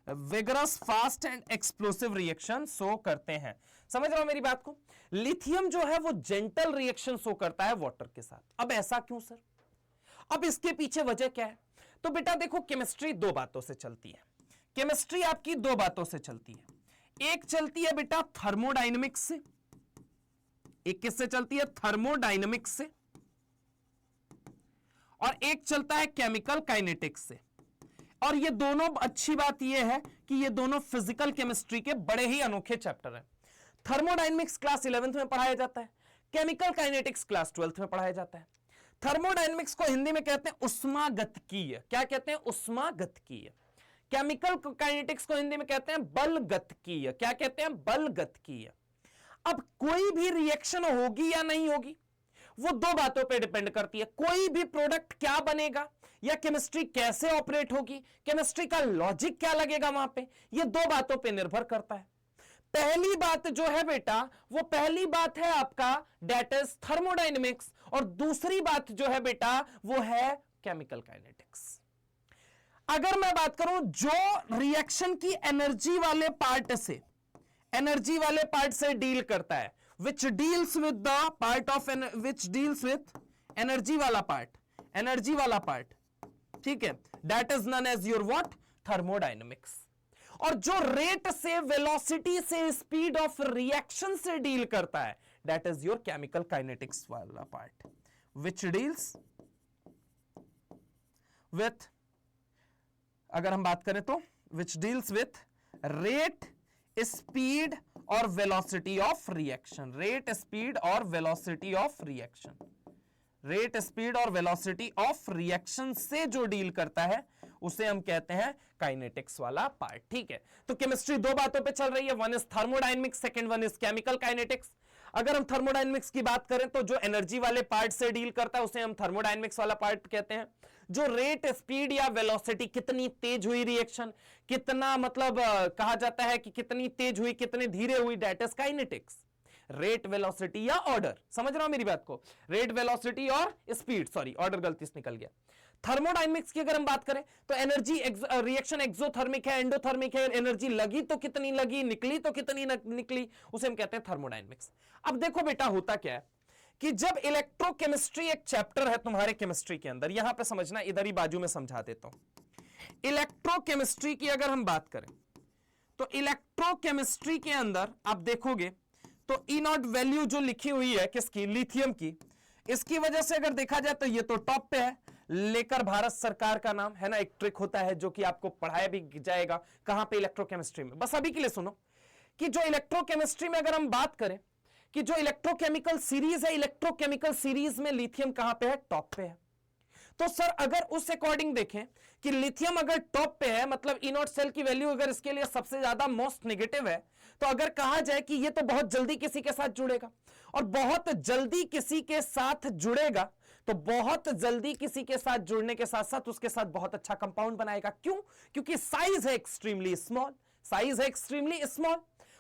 [SPEAKER 1] vigorous fast and explosive reaction show करते हैं। समझ रहे हो मेरी बात को, लिथियम जो है वो जेंटल रिएक्शन शो करता है वाटर के साथ। अब ऐसा क्यों सर, अब इसके पीछे वजह क्या है, तो बेटा देखो केमिस्ट्री दो बातों से चलती है, केमिस्ट्री आपकी दो बातों से चलती है। एक चलती है बेटा थर्मोडायनेमिक्स से, एक किससे चलती है, थर्मोडायनेमिक्स से, और एक चलता है केमिकल काइनेटिक्स से। और ये दोनों, अच्छी बात ये है कि ये दोनों फिजिकल केमिस्ट्री के बड़े ही अनोखे चैप्टर हैं। थर्मोडायनेमिक्स क्लास 11th में पढ़ाया जाता है, केमिकल काइनेटिक्स क्लास 12th में पढ़ाया जाता है। थर्मोडायनेमिक्स को हिंदी में कहते हैं उष्मागतिकीय, क्या कहते हैं, उष्मागतिकीय। केमिकल काइनेटिक्स को हिंदी में कहते हैं बलगतिकीय, क्या कहते हैं, बलगतिकीय। अब कोई भी रिएक्शन होगी या नहीं होगी वो दो बातों पे डिपेंड करती है, कोई भी प्रोडक्ट क्या बनेगा या केमिस्ट्री कैसे ऑपरेट होगी, केमिस्ट्री का लॉजिक क्या लगेगा वहां पे, ये दो बातों पे निर्भर करता है। पहली बात जो है बेटा, वो पहली बात है आपका डेट इज थर्मोडायनेमिक्स, और दूसरी बात जो है बेटा वो है केमिकल काइनेटिक्स। अगर मैं बात करूं जो रिएक्शन की एनर्जी वाले पार्ट से, एनर्जी वाले पार्ट से डील करता है, which deals with the part of which deals with energy वाला पार्ट, एनर्जी वाला पार्ट, ठीक है, that is known as your what, thermodynamics। और जो रेट से, वेलोसिटी से, स्पीड ऑफ रिएक्शन से डील करता है that is your chemical kinetics वाला पार्ट, which deals with, अगर हम बात करें तो which deals with rate, speed और velocity of reaction, rate, speed और velocity of reaction, rate, speed और वेलोसिटी ऑफ रिएक्शन से जो डील करता है उसे हम कहते हैं काइनेटिक्स वाला पार्ट। ठीक है, तो केमिस्ट्री दो बातों पे चल रही है, one is thermodynamics, second one is chemical kinetics. अगर हम थर्मोडायनेमिक्स की बात करें तो जो एनर्जी वाले पार्ट से डील करता है उसे हम थर्मोडायनेमिक्स वाला पार्ट कहते हैं। जो रेट, स्पीड या वेलोसिटी, कितनी तेज हुई रिएक्शन, कितना मतलब कहा जाता है कि कितनी तेज हुई, कितनी धीरे हुई, that is kinetics. Rate, velocity या ऑर्डर, समझ रहा हूं मेरी बात को, रेट, वेलोसिटी और स्पीड, सॉरी ऑर्डर गलती से निकल गया। थर्मोडायनेमिक्स की अगर हम बात करें तो एनर्जी, रिएक्शन एक्सोथर्मिक है, एंडोथर्मिक है, एनर्जी लगी तो कितनी लगी, निकली तो कितनी निकली, उसे हम कहते हैं थर्मोडायनेमिक्स। अब देखो बेटा होता क्या है कि जब इलेक्ट्रोकेमिस्ट्री एक चैप्टर है तुम्हारे केमिस्ट्री के अंदर, यहां पे समझना, इधर ही बाजू में समझा देता हूं। इलेक्ट्रोकेमिस्ट्री की अगर हम बात करें तो इलेक्ट्रोकेमिस्ट्री के अंदर आप देखोगे तो ई नॉट वैल्यू जो लिखी हुई है किसकी, लिथियम की, इसकी वजह से अगर देखा जाए तो ये तो टॉप पे है, लेकर भारत सरकार का नाम है ना। एक ट्रिक होता है जो कि आपको पढ़ाया भी जाएगा कहां पे, इलेक्ट्रोकेमिस्ट्री में। बस अभी के लिए सुनो कि जो इलेक्ट्रोकेमिस्ट्री में अगर हम बात करें कि जो इलेक्ट्रोकेमिकल सीरीज है, इलेक्ट्रोकेमिकल सीरीज में लिथियम कहां पे है, टॉप पे है। तो सर अगर उस अकॉर्डिंग देखें कि लिथियम अगर टॉप पे है, मतलब ई नॉट सेल की वैल्यू अगर इसके लिए सबसे ज्यादा मोस्ट नेगेटिव है, तो अगर कहा जाए कि ये तो बहुत जल्दी किसी के साथ जुड़ेगा, और बहुत जल्दी किसी के साथ जुड़ेगा, तो बहुत जल्दी किसी के साथ जुड़ने के साथ साथ उसके साथ बहुत अच्छा कंपाउंड बनाएगा। क्यों? क्योंकि साइज है एक्सट्रीमली स्मॉल, साइज है एक्सट्रीमली स्मॉल,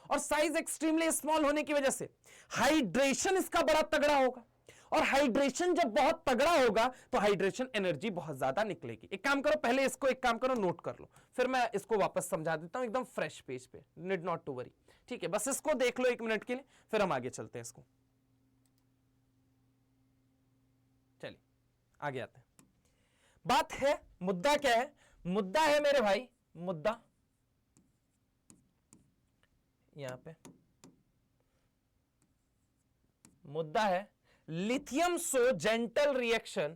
[SPEAKER 1] और साइज एक्सट्रीमली स्मॉल होने की वजह से हाइड्रेशन इसका बड़ा तगड़ा होगा, और हाइड्रेशन जब बहुत तगड़ा होगा तो हाइड्रेशन एनर्जी बहुत ज्यादा निकलेगी। एक काम करो, पहले इसको एक काम करो, नोट कर लो, फिर मैं इसको वापस समझा देता हूं एकदम फ्रेश पेज पे, नीड नॉट टू वरी। ठीक है, बस इसको देख लो 1 मिनट के लिए, फिर हम आगे चलते हैं इसको। चलिए आगे आते हैं। बात है, मुद्दा क्या है? मुद्दा है मेरे भाई, मुद्दा यहां पे मुद्दा है lithium so gentle reaction,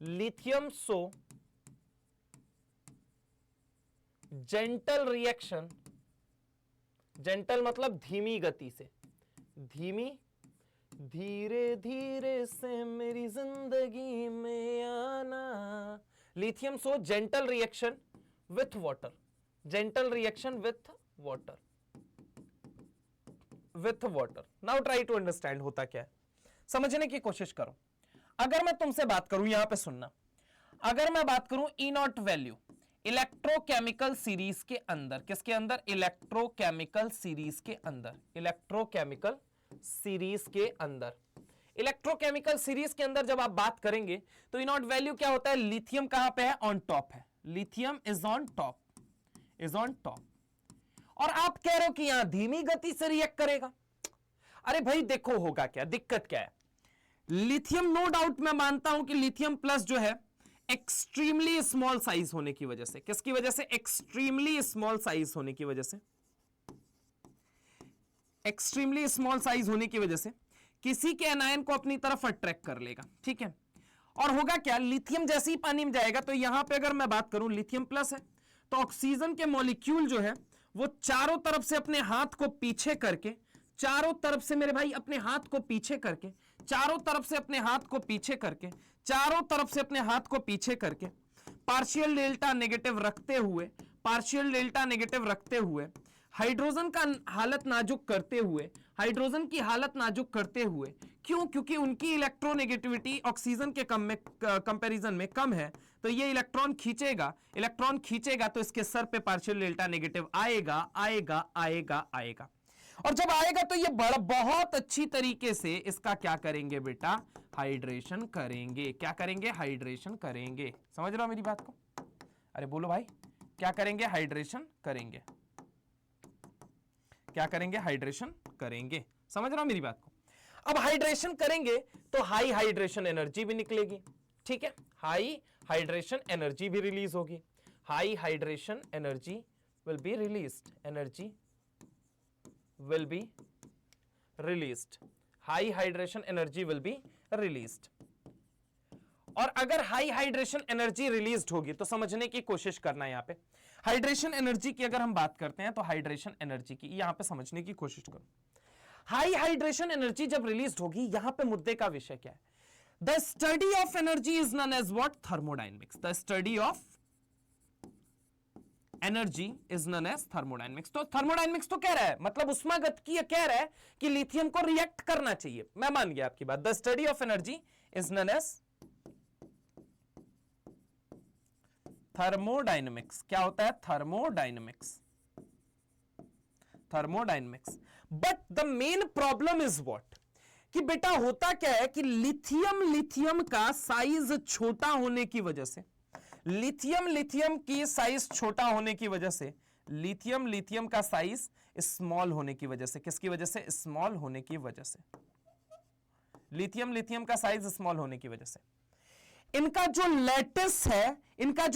[SPEAKER 1] lithium so gentle reaction, gentle मतलब धीमी गति से, धीमी, धीरे धीरे से मेरी जिंदगी में आना। Lithium so gentle reaction with water, gentle reaction with water, with water. Now try to understand होता क्या है, समझने की कोशिश करो। अगर मैं तुमसे बात करूं, यहां पे सुनना, अगर मैं बात करूं ई नॉट वैल्यू इलेक्ट्रोकेमिकल सीरीज के अंदर, किसके अंदर, इलेक्ट्रोकेमिकल सीरीज के अंदर, इलेक्ट्रोकेमिकल सीरीज के अंदर, इलेक्ट्रोकेमिकल सीरीज के अंदर जब आप बात करेंगे तो ई नॉट वैल्यू क्या होता है, लिथियम कहां पे है, ऑन टॉप है, lithium is on top, is on top. और आप कह रहे हो कि यहां धीमी गति से रिएक्ट करेगा। अरे भाई देखो होगा क्या, दिक्कत क्या है, लिथियम नो डाउट मैं मानता हूं कि लिथियम प्लस जो है एक्सट्रीमली स्मॉल साइज होने की वजह से, किसकी वजह से, एक्सट्रीमली स्मॉल साइज होने की वजह से, एक्सट्रीमली स्मॉल साइज होने की वजह से किसी के एनायन को अपनी तरफ अट्रैक्ट कर लेगा। ठीक है, और होगा क्या, लिथियम जैसे ही पानी में जाएगा, तो यहां पे अगर मैं बात करूं लिथियम प्लस है, तो ऑक्सीजन के मॉलिक्यूल जो है वो चारों तरफ से अपने हाथ को पीछे करके, चारों तरफ से मेरे भाई अपने हाथ को पीछे करके, चारों तरफ से अपने हाथ को पीछे करके, चारों तरफ से अपने हाथ को पीछे करके, पार्शियल डेल्टा नेगेटिव रखते हुए, पार्शियल डेल्टा नेगेटिव रखते हुए, हाइड्रोजन का हालत नाजुक करते हुए, हाइड्रोजन की हालत नाजुक करते हुए, क्यों, क्योंकि उनकी इलेक्ट्रोनेगेटिविटी ऑक्सीजन के कंपैरिजन में कम है, तो ये इलेक्ट्रॉन खींचेगा, इलेक्ट्रॉन खींचेगा तो इसके सर पे पार्शियल डेल्टा नेगेटिव आएगा, आएगा, आएगा, आएगा। और जब आएगा तो ये बहुत अच्छी तरीके से इसका क्या करेंगे बेटा, हाइड्रेशन करेंगे। क्या करेंगे, हाइड्रेशन करेंगे। समझ रहे हो मेरी बात को? अरे बोलो भाई, क्या करेंगे, हाइड्रेशन करेंगे। क्या करेंगे, हाइड्रेशन करेंगे। समझ रहे हो मेरी बात को? अब हाइड्रेशन करेंगे तो हाई हाइड्रेशन एनर्जी भी निकलेगी। ठीक है, हाई हाइड्रेशन एनर्जी भी रिलीज होगी, high hydration energy will be released, energy will be released, high hydration energy will be released। और अगर हाई हाइड्रेशन एनर्जी रिलीज्ड होगी तो समझने की कोशिश करना है। यहां पे हाइड्रेशन एनर्जी की अगर हम बात करते हैं तो हाइड्रेशन एनर्जी की यहां पे समझने की कोशिश करो। हाई हाइड्रेशन एनर्जी जब रिलीज्ड होगी, यहां पे मुद्दे का विषय क्या है, the study of energy is known as what, thermodynamics. The study of energy is known as thermodynamics. तो थर्मोडायनेमिक्स तो कह रहा है, मतलब उष्मागतिकीय कह रहा है कि लिथियम को रिएक्ट करना चाहिए। मैं मान गया आपकी बात। The study of energy is known as thermodynamics. क्या होता है, thermodynamics, thermodynamics. But the main problem is what, कि बेटा होता क्या है कि लिथियम का साइज छोटा होने की वजह से, लिथियम की साइज छोटा होने की वजह से, लिथियम का साइज स्मॉल होने की वजह से, किसकी वजह से, स्मॉल होने की वजह से, लिथियम का साइज स्मॉल होने की वजह से इनका जो लैटिस है, इनका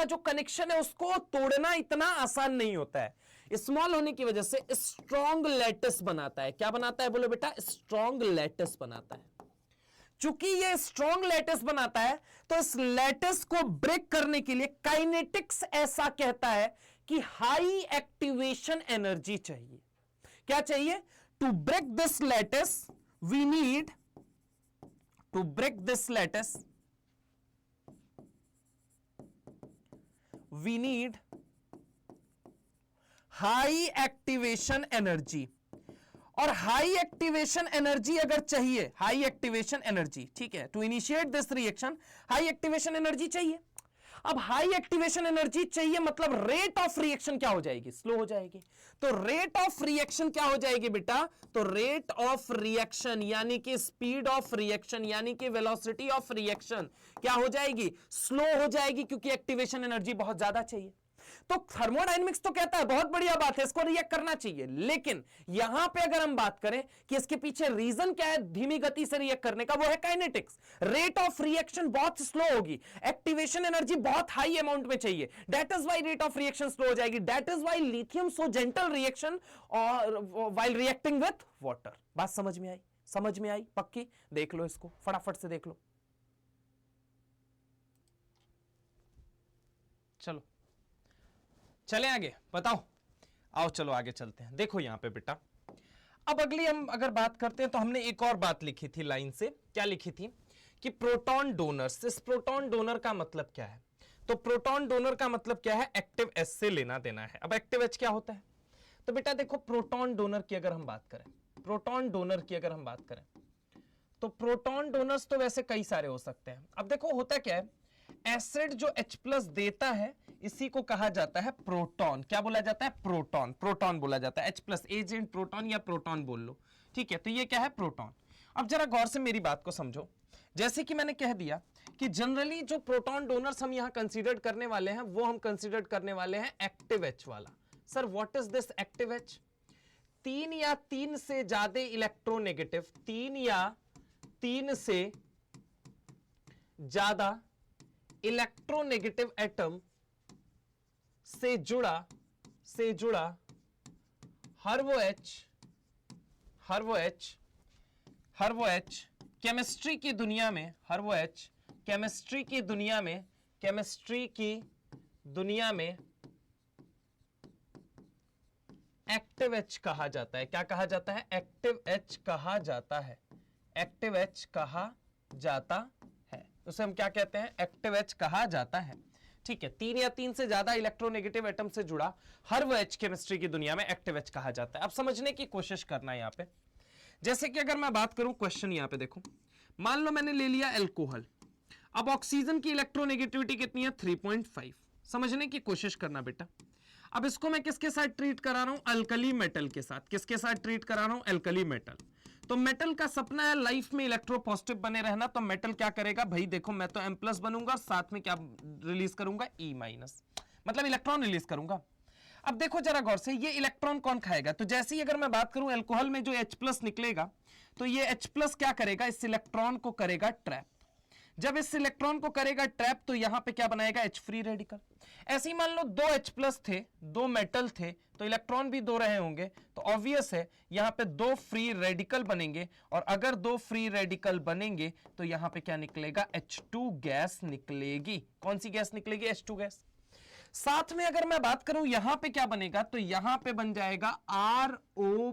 [SPEAKER 1] जो कनेक्शन है उसको तोड़ना इतना आसान नहीं होता है। स्मॉल होने की वजह से स्ट्रॉन्ग लैटिस बनाता है। क्या बनाता है बोलो बेटा? स्ट्रॉन्ग लैटिस बनाता है। चूंकि ये स्ट्रॉन्ग लैटिस बनाता है तो इस लैटिस को ब्रेक करने के लिए काइनेटिक्स ऐसा कहता है कि हाई एक्टिवेशन एनर्जी चाहिए। क्या चाहिए? To break this lattice we need, to break this lattice we need high activation energy. और हाई एक्टिवेशन एनर्जी अगर चाहिए, हाई एक्टिवेशन एनर्जी, ठीक है, to initiate this reaction high activation energy चाहिए। अब हाई एक्टिवेशन एनर्जी चाहिए मतलब rate of reaction क्या हो जाएगी? स्लो हो जाएगी। तो रेट ऑफ रिएक्शन क्या हो जाएगी बेटा? तो रेट ऑफ रिएक्शन यानी कि स्पीड ऑफ रिएक्शन यानी कि वेलोसिटी ऑफ रिएक्शन क्या हो जाएगी? स्लो हो जाएगी, क्योंकि एक्टिवेशन एनर्जी बहुत ज्यादा चाहिए। तो थर्मोडायनेमिक्स तो कहता है बहुत बढ़िया बात है, इसको रिएक्ट करना चाहिए, लेकिन यहां पे अगर हम बात करें कि इसके पीछे रीजन क्या है धीमी गति से रिएक्ट करने का, वो है काइनेटिक्स। रेट ऑफ रिएक्शन बहुत स्लो होगी, एक्टिवेशन एनर्जी बहुत हाई अमाउंट में चाहिए, that is why rate of reaction slow हो जाएगी। That is why lithium so gentle reaction और व्हाइल रिएक्टिंग विथ वाटर। बात समझ में आई? समझ में आई पक्की? देख लो इसको, फटाफट से देख लो। चलो चले आगे, बताओ, आओ चलो आगे चलते हैं। देखो यहां पे बेटा, अब अगली हम अगर बात करते हैं तो हमने एक और बात लिखी थी लाइन से। क्या लिखी थी? कि प्रोटॉन डोनर्स। इस प्रोटॉन डोनर का मतलब क्या है? तो प्रोटॉन डोनर का मतलब क्या है? एक्टिव एच से लेना देना है। अब एक्टिव एच क्या होता है? तो बेटा देखो, प्रोटॉन डोनर की अगर हम बात करें, प्रोटॉन डोनर की अगर हम बात करें तो प्रोटॉन डोनर्स तो वैसे कई सारे हो सकते हैं। अब देखो होता क्या है, एसिड जो H+ देता है इसी को कहा जाता है प्रोटॉन। क्या बोला जाता है? प्रोटॉन। प्रोटॉन बोला जाता है, H+ एजेंट प्रोटॉन या प्रोटॉन बोल लो, ठीक है। तो ये क्या है? प्रोटॉन। अब जरा गौर से मेरी बात को समझो। जैसे कि मैंने कह दिया कि जनरली जो प्रोटॉन डोनर्स हम यहां कंसीडर करने वाले हैं वो हम कंसीडर करने वाले हैं एक्टिव एच वाला। Sir what is this active H? 3 या 3 से ज्यादा इलेक्ट्रोनेगेटिव, 3 या 3 से ज्यादा इलेक्ट्रोनेगेटिव एटम से जुड़ा हर वो एच केमिस्ट्री की दुनिया में, हर वो एच केमिस्ट्री की दुनिया में एक्टिव एच कहा जाता है। क्या कहा जाता है? एक्टिव एच कहा जाता है। एक्टिव एच कहा जाता है, उसे हम क्या कहते हैं? एक्टिव एच कहा जाता है, ठीक है। 3 या 3 से ज्यादा इलेक्ट्रोनेगेटिव एटम से जुड़ा हर वो एच केमिस्ट्री की दुनिया में एक्टिव एच कहा जाता है। अब समझने की कोशिश करना है यहां पे। जैसे कि अगर मैं बात करूं, क्वेश्चन यहां पे देखो, मान लो मैंने ले लिया अल्कोहल। अब ऑक्सीजन की इलेक्ट्रोनेगेटिविटी कितनी है? 3.5। समझने की कोशिश करना बेटा। अब इसको मैं किसके साथ ट्रीट करा रहा हूं? अल्कली मेटल के साथ। किसके साथ ट्रीट करा रहा हूं? Alkali metal. तो मेटल का सपना है लाइफ में इलेक्ट्रोपॉजिटिव बने रहना, तो मेटल क्या करेगा भाई? देखो मैं तो M+ बनूंगा, साथ में क्या रिलीज करूंगा? E-, मतलब इलेक्ट्रॉन रिलीज करूंगा। अब देखो जरा गौर से, ये इलेक्ट्रॉन कौन खाएगा? तो जैसे ही अगर मैं बात करूं अल्कोहल में जो H+ निकलेगा, तो ये H+ क्या करेगा? इस इलेक्ट्रॉन को करेगा ट्रैप। जब इस इलेक्ट्रॉन को करेगा ट्रैप तो यहां पे क्या बनाएगा? H free radical. ऐसे ही मान लो 2 H+ थे, 2 मेटल थे, तो इलेक्ट्रॉन भी 2 रहे होंगे, तो ऑब्वियस है यहां पे 2 फ्री रेडिकल बनेंगे। और अगर 2 फ्री रेडिकल बनेंगे तो यहां पे क्या निकलेगा? H2 गैस निकलेगी। कौन सी गैस निकलेगी? H2 gas. साथ में अगर मैं बात करूं यहां पे क्या बनेगा, तो यहां पे बन जाएगा RO-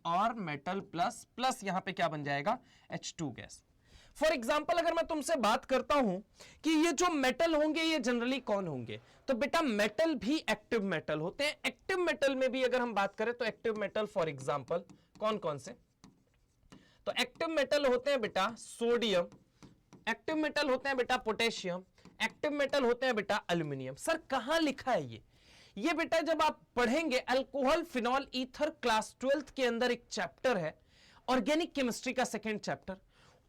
[SPEAKER 1] और मेटल प्लस यहां पे क्या बन जाएगा? H2 gas. फॉर एग्जाम्पल अगर मैं तुमसे बात करता हूं कि ये जो मेटल होंगे ये जनरली कौन होंगे, तो बेटा मेटल भी एक्टिव मेटल होते हैं। एक्टिव मेटल में भी अगर हम बात करें तो एक्टिव मेटल फॉर एग्जाम्पल कौन कौन से? तो एक्टिव मेटल होते हैं बेटा सोडियम, एक्टिव मेटल होते हैं बेटा पोटेशियम, एक्टिव मेटल होते हैं बेटा एल्यूमिनियम। सर कहां लिखा है ये बेटा जब आप पढ़ेंगे alcohol phenol ether class 12th के अंदर एक चैप्टर है ऑर्गेनिक केमिस्ट्री का सेकेंड चैप्टर,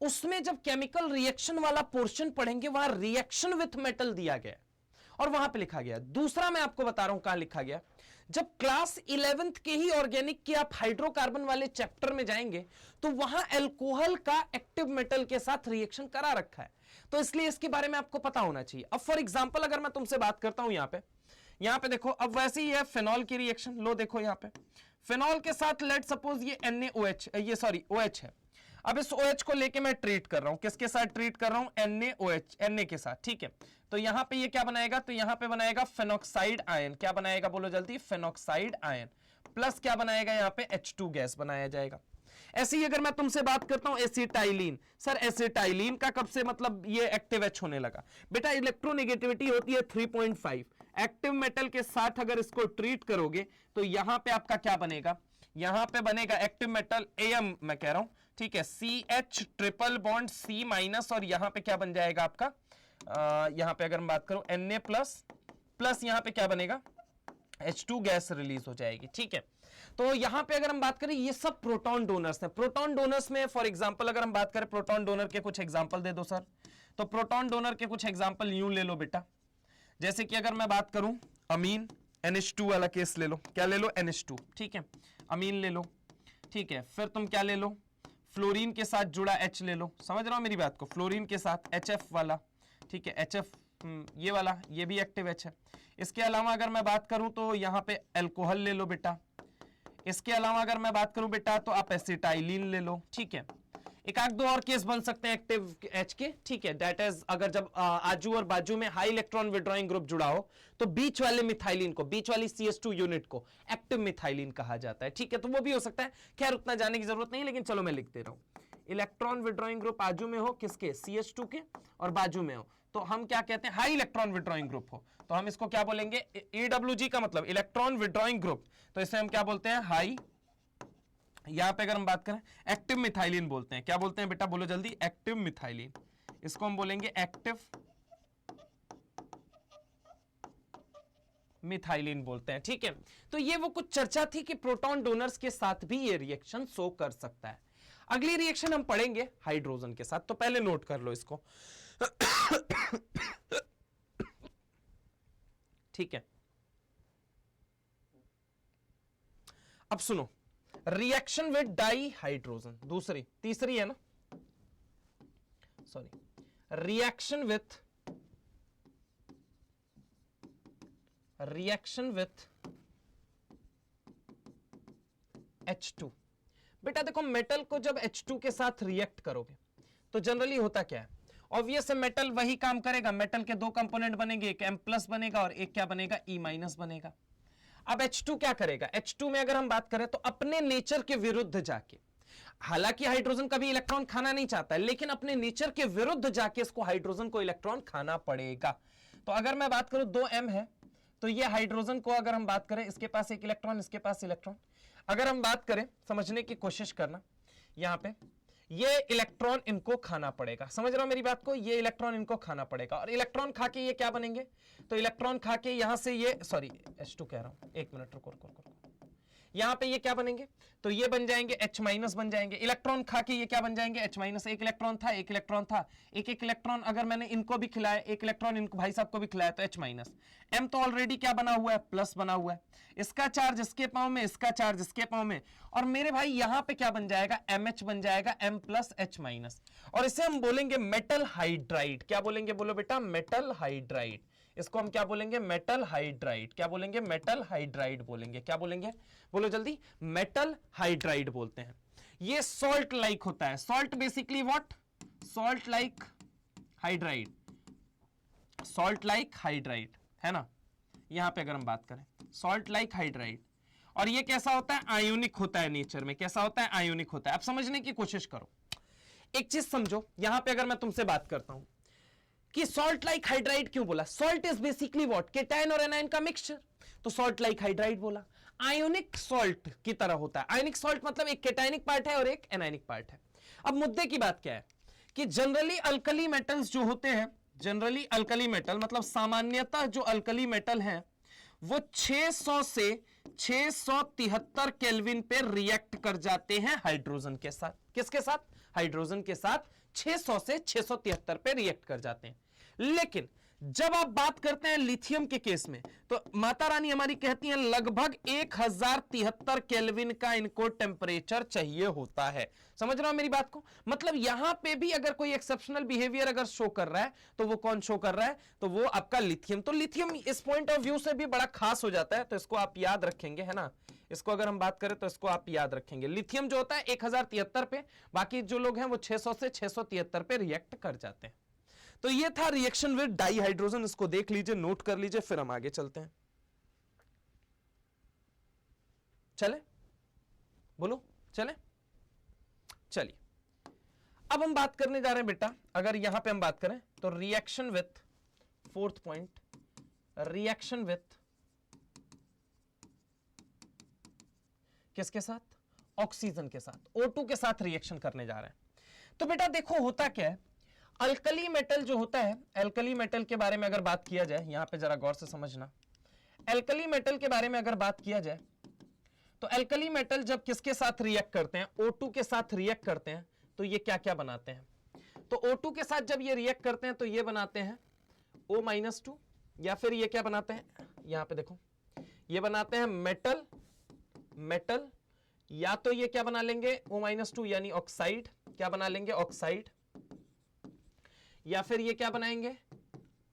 [SPEAKER 1] उसमें जब केमिकल रिएक्शन वाला पोर्शन पढ़ेंगे वहां रिएक्शन विथ मेटल दिया गया और वहां पे लिखा गया। दूसरा मैं आपको बता रहा हूं कहां लिखा गया, जब क्लास 11th के ही ऑर्गेनिक के आप हाइड्रोकार्बन वाले चैप्टर में जाएंगे तो वहां अल्कोहल का एक्टिव मेटल के साथ रिएक्शन करा रखा है, तो इसलिए इसके बारे में आपको पता होना चाहिए। अब फॉर एग्जांपल अगर मैं तुमसे बात करता हूं यहां पे देखो, अब वैसे ही है फिनॉल की रिएक्शन, लो देखो यहां पे फिनॉल के साथ लेट सपोज ये NaOH, ये सॉरी OH है। अब इस OH को लेके मैं ट्रीट कर रहा हूं, किसके साथ ट्रीट कर रहा हूं? NaOH, Na के साथ, ठीक है। तो यहां पे ये क्या बनाएगा? तो यहां पे बनाएगा फेनॉक्साइड आयन। क्या बनाएगा बोलो जल्दी? Phenoxide ion. प्लस क्या बनाएगा? यहां पे H2 गैस बनाया जाएगा। ऐसे ही अगर मैं तुमसे बात करता हूं एसिटाइलिन, सर एसिटाइलिन का कब से मतलब ये एक्टिव H होने लगा? बेटा इलेक्ट्रोनेगेटिविटी होती है 3.5, एक्टिव मेटल के साथ अगर इसको ट्रीट करोगे तो यहां पे आपका क्या बनेगा? यहां पे बनेगा एक्टिव मेटल Am, मैं कह रहा हूं, ठीक है, CH triple bond C minus, और यहां पे क्या बन जाएगा आपका? यहां पे अगर मैं बात करूं Na प्लस, प्लस यहां पे क्या बनेगा? H2 गैस रिलीज हो जाएगी, ठीक है। तो यहां पे अगर हम बात करें, ये सब प्रोटॉन डोनर्स हैं। प्रोटॉन डोनर्स में फॉर एग्जांपल अगर हम बात करें, प्रोटॉन डोनर के कुछ एग्जांपल दे दो सर। तो प्रोटॉन डोनर के कुछ एग्जांपल यूं ले लो बेटा, जैसे कि अगर मैं बात करूं अमीन, NH2 वाला केस ले लो। क्या ले लो? NH2, ठीक है। अमीन ले लो, ठीक है। फिर तुम क्या ले लो? फ्लोरीन के साथ जुड़ा H ले लो। समझ रहा हो मेरी बात को? फ्लोरीन के साथ HF वाला, ठीक है, HF ये वाला, ये भी एक्टिव H है। इसके अलावा अगर मैं बात करूं तो यहां पे अल्कोहल ले लो बेटा। इसके अलावा अगर मैं बात करूं बेटा तो आप एसिटाइलिन ले लो, ठीक है। एक आध दो और केस बन सकते हैं एक्टिव H के, ठीक है। दैट इज अगर जब आजू और बाजू में हाई इलेक्ट्रॉन विड्रॉइंग ग्रुप जुड़ा हो तो बीच वाले मिथाइलिन को, बीच वाली CH2 यूनिट को एक्टिव मिथाइलिन कहा जाता है, ठीक है। तो वो भी हो सकता है, खैर उतना जाने की जरूरत नहीं, लेकिन चलो मैं लिख दे रहा हूं। इलेक्ट्रॉन विड्रॉइंग ग्रुप आजू में हो, किसके? CH2 के, और बाजू में हो तो हम क्या कहते हैं? हाई इलेक्ट्रॉन विड्रॉइंग ग्रुप हो तो हम इसको क्या बोलेंगे? EWG का मतलब इलेक्ट्रॉन विड्रॉइंग ग्रुप, तो इसे हम क्या बोलते हैं? हाई। यहां पे अगर हम बात करें एक्टिव मिथाइलिन बोलते हैं। क्या बोलते हैं बेटा? बोलो जल्दी। एक्टिव मिथाइलिन, इसको हम बोलेंगे एक्टिव मिथाइलिन बोलते हैं, ठीक है। तो ये वो कुछ चर्चा थी कि प्रोटॉन डोनर्स के साथ भी ये रिएक्शन शो कर सकता है। अगली रिएक्शन हम पढ़ेंगे हाइड्रोजन के साथ, तो पहले नोट कर लो इसको। ठीक है, अब सुनो, रिएक्शन विद डाई हाइड्रोजन, दूसरी तीसरी है ना, सॉरी, रिएक्शन विथ H2। बेटा देखो, मेटल को जब H2 के साथ रिएक्ट करोगे तो जनरली होता क्या है? ऑब्वियस है, मेटल वही काम करेगा। मेटल के दो कंपोनेंट बनेंगे, एक M+ बनेगा और एक क्या बनेगा? E- बनेगा। अब H2 क्या करेगा? H2 में अगर हम बात करें तो अपने नेचर के विरुद्ध जाके, हालांकि हाइड्रोजन कभी इलेक्ट्रॉन खाना नहीं चाहता है, लेकिन अपने नेचर के विरुद्ध जाके इसको हाइड्रोजन को इलेक्ट्रॉन खाना पड़ेगा। तो अगर मैं बात करूं 2M है तो ये हाइड्रोजन को अगर हम बात करें, इसके पास एक इलेक्ट्रॉन, इसके पास इलेक्ट्रॉन, अगर हम बात करें, समझने की कोशिश करना, यहां पे ये इलेक्ट्रॉन इनको खाना पड़ेगा। समझ रहे हो मेरी बात को? ये इलेक्ट्रॉन इनको खाना पड़ेगा और इलेक्ट्रॉन खा के ये क्या बनेंगे? तो इलेक्ट्रॉन खा के यहां से ये, सॉरी H2 कह रहा हूं, एक मिनट रुको, यहां पे ये क्या बनेंगे? तो ये बन जाएंगे H- बन जाएंगे। इलेक्ट्रॉन खा के ये क्या बन जाएंगे? H-। एक इलेक्ट्रॉन था, एक इलेक्ट्रॉन था, एक इलेक्ट्रॉन अगर मैंने इनको भी खिलाया, एक इलेक्ट्रॉन इनको भाई साहब को भी खिलाया तो H-। M तो ऑलरेडी क्या बना हुआ है? प्लस बना हुआ है। इसका चार्ज इसके पांव में, इसका चार्ज इसके पांव में, और मेरे भाई यहां पे क्या बन जाएगा? MH बन जाएगा, M+H-। और इसे हम बोलेंगे मेटल हाइड्राइड। क्या बोलेंगे? बोलो बेटा, मेटल हाइड्राइड। इसको हम क्या बोलेंगे? Metal hydride. क्या बोलेंगे? मेटल हाइड्राइड बोलेंगे। क्या बोलेंगे? बोलो जल्दी। मेटल हाइड्राइड बोलते हैं। ये सॉल्ट लाइक होता है। Salt basically what? Salt like hydride, salt like hydride है ना। यहां पे अगर हम बात करें सॉल्ट लाइक हाइड्राइड, और ये कैसा होता है? आयोनिक होता है नेचर में। कैसा होता है? आयोनिक होता है। अब समझने की कोशिश करो, एक चीज समझो, यहां पे अगर मैं तुमसे बात करता हूं कि सॉल्ट लाइक हाइड्राइड क्यों बोला? Salt is basically what? Cation और एनायन का मिक्सचर, तो सॉल्ट लाइक हाइड्राइड बोला। आयोनिक सॉल्ट की तरह होता है। आयोनिक सॉल्ट मतलब एक केटायनिक पार्ट है और एक एनायनिक पार्ट है। अब मुद्दे की बात क्या है कि जनरली अल्कली मेटल्स जो होते हैं, जनरली अल्कली मेटल मतलब सामान्यतः जो अल्कली मेटल है वो 600 से 673 केल्विन पे रिएक्ट कर जाते हैं हाइड्रोजन के साथ। किसके साथ? हाइड्रोजन के साथ 600 से 673 पे रिएक्ट कर जाते हैं। लेकिन जब आप बात करते हैं लिथियम के केस में, तो माता रानी हमारी कहती हैं लगभग 1073 केल्विन का इनको टेम्परेचर चाहिए होता है। समझ रहे हो मेरी बात को? मतलब यहां पे भी अगर कोई एक्सेप्शनल बिहेवियर अगर शो कर रहा है तो वो कौन शो कर रहा है? तो वो आपका लिथियम। तो लिथियम इस पॉइंट ऑफ व्यू से भी बड़ा खास हो जाता है, तो इसको आप याद रखेंगे, है ना। इसको अगर हम बात करें तो इसको आप याद रखेंगे। लिथियम जो होता है 1073 पे, बाकी जो लोग हैं वो 600 से 673 पे रिएक्ट कर जाते हैं। तो ये था रिएक्शन विद डाइहाइड्रोजन, इसको देख लीजिए, नोट कर लीजिए, फिर हम आगे चलते हैं। चले, बोलो चले, चलिए। अब हम बात करने जा रहे हैं बेटा, अगर यहां पे हम बात करें तो reaction with, fourth point, reaction with किसके साथ? ऑक्सीजन के साथ, O2 के साथ रिएक्शन करने जा रहे हैं। तो बेटा देखो होता क्या है, अल्कली मेटल जो होता है, अल्कली मेटल के बारे में अगर बात किया जाए, यहां पे जरा गौर से समझना, अल्कली मेटल के बारे में अगर बात किया जाए तो अल्कली मेटल जब किसके साथ रिएक्ट करते हैं? O2 के साथ रिएक्ट करते हैं, तो ये क्या क्या बनाते हैं? तो O2 के साथ जब ये रिएक्ट करते हैं तो ये बनाते हैं O-2, या फिर ये क्या बनाते हैं? यहां पे देखो, ये बनाते हैं मेटल, मेटल, या तो ये क्या बना लेंगे O-2 यानी ऑक्साइड, क्या बना लेंगे? ऑक्साइड, या फिर ये क्या बनाएंगे?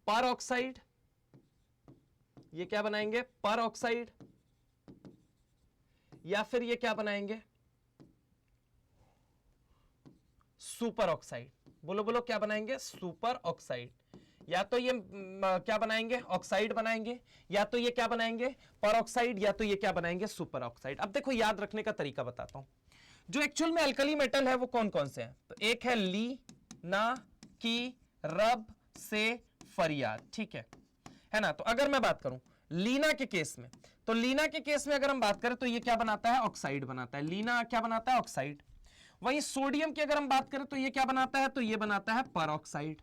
[SPEAKER 1] पर ऑक्साइड, ये क्या बनाएंगे? पर ऑक्साइड, या फिर ये क्या बनाएंगे? Super oxide. बोलो बोलो, क्या बनाएंगे? Super oxide. या तो ये क्या बनाएंगे? ऑक्साइड बनाएंगे, या तो ये क्या बनाएंगे? पर ऑक्साइड, या तो ये क्या बनाएंगे? Super oxide. अब देखो याद रखने का तरीका बताता हूं, जो एक्चुअल में अल्कली मेटल है वो कौन कौन से हैं? तो एक है ली, ना, की, रब, से, फरियाद, ठीक है ना। तो अगर मैं बात करूं लीना के केस में, तो लीना के केस में अगर हम बात करें तो ये क्या बनाता है? ऑक्साइड बनाता है। लीना क्या बनाता है? ऑक्साइड। वहीं सोडियम की अगर हम बात करें तो ये क्या बनाता है? तो ये बनाता है पर ऑक्साइड।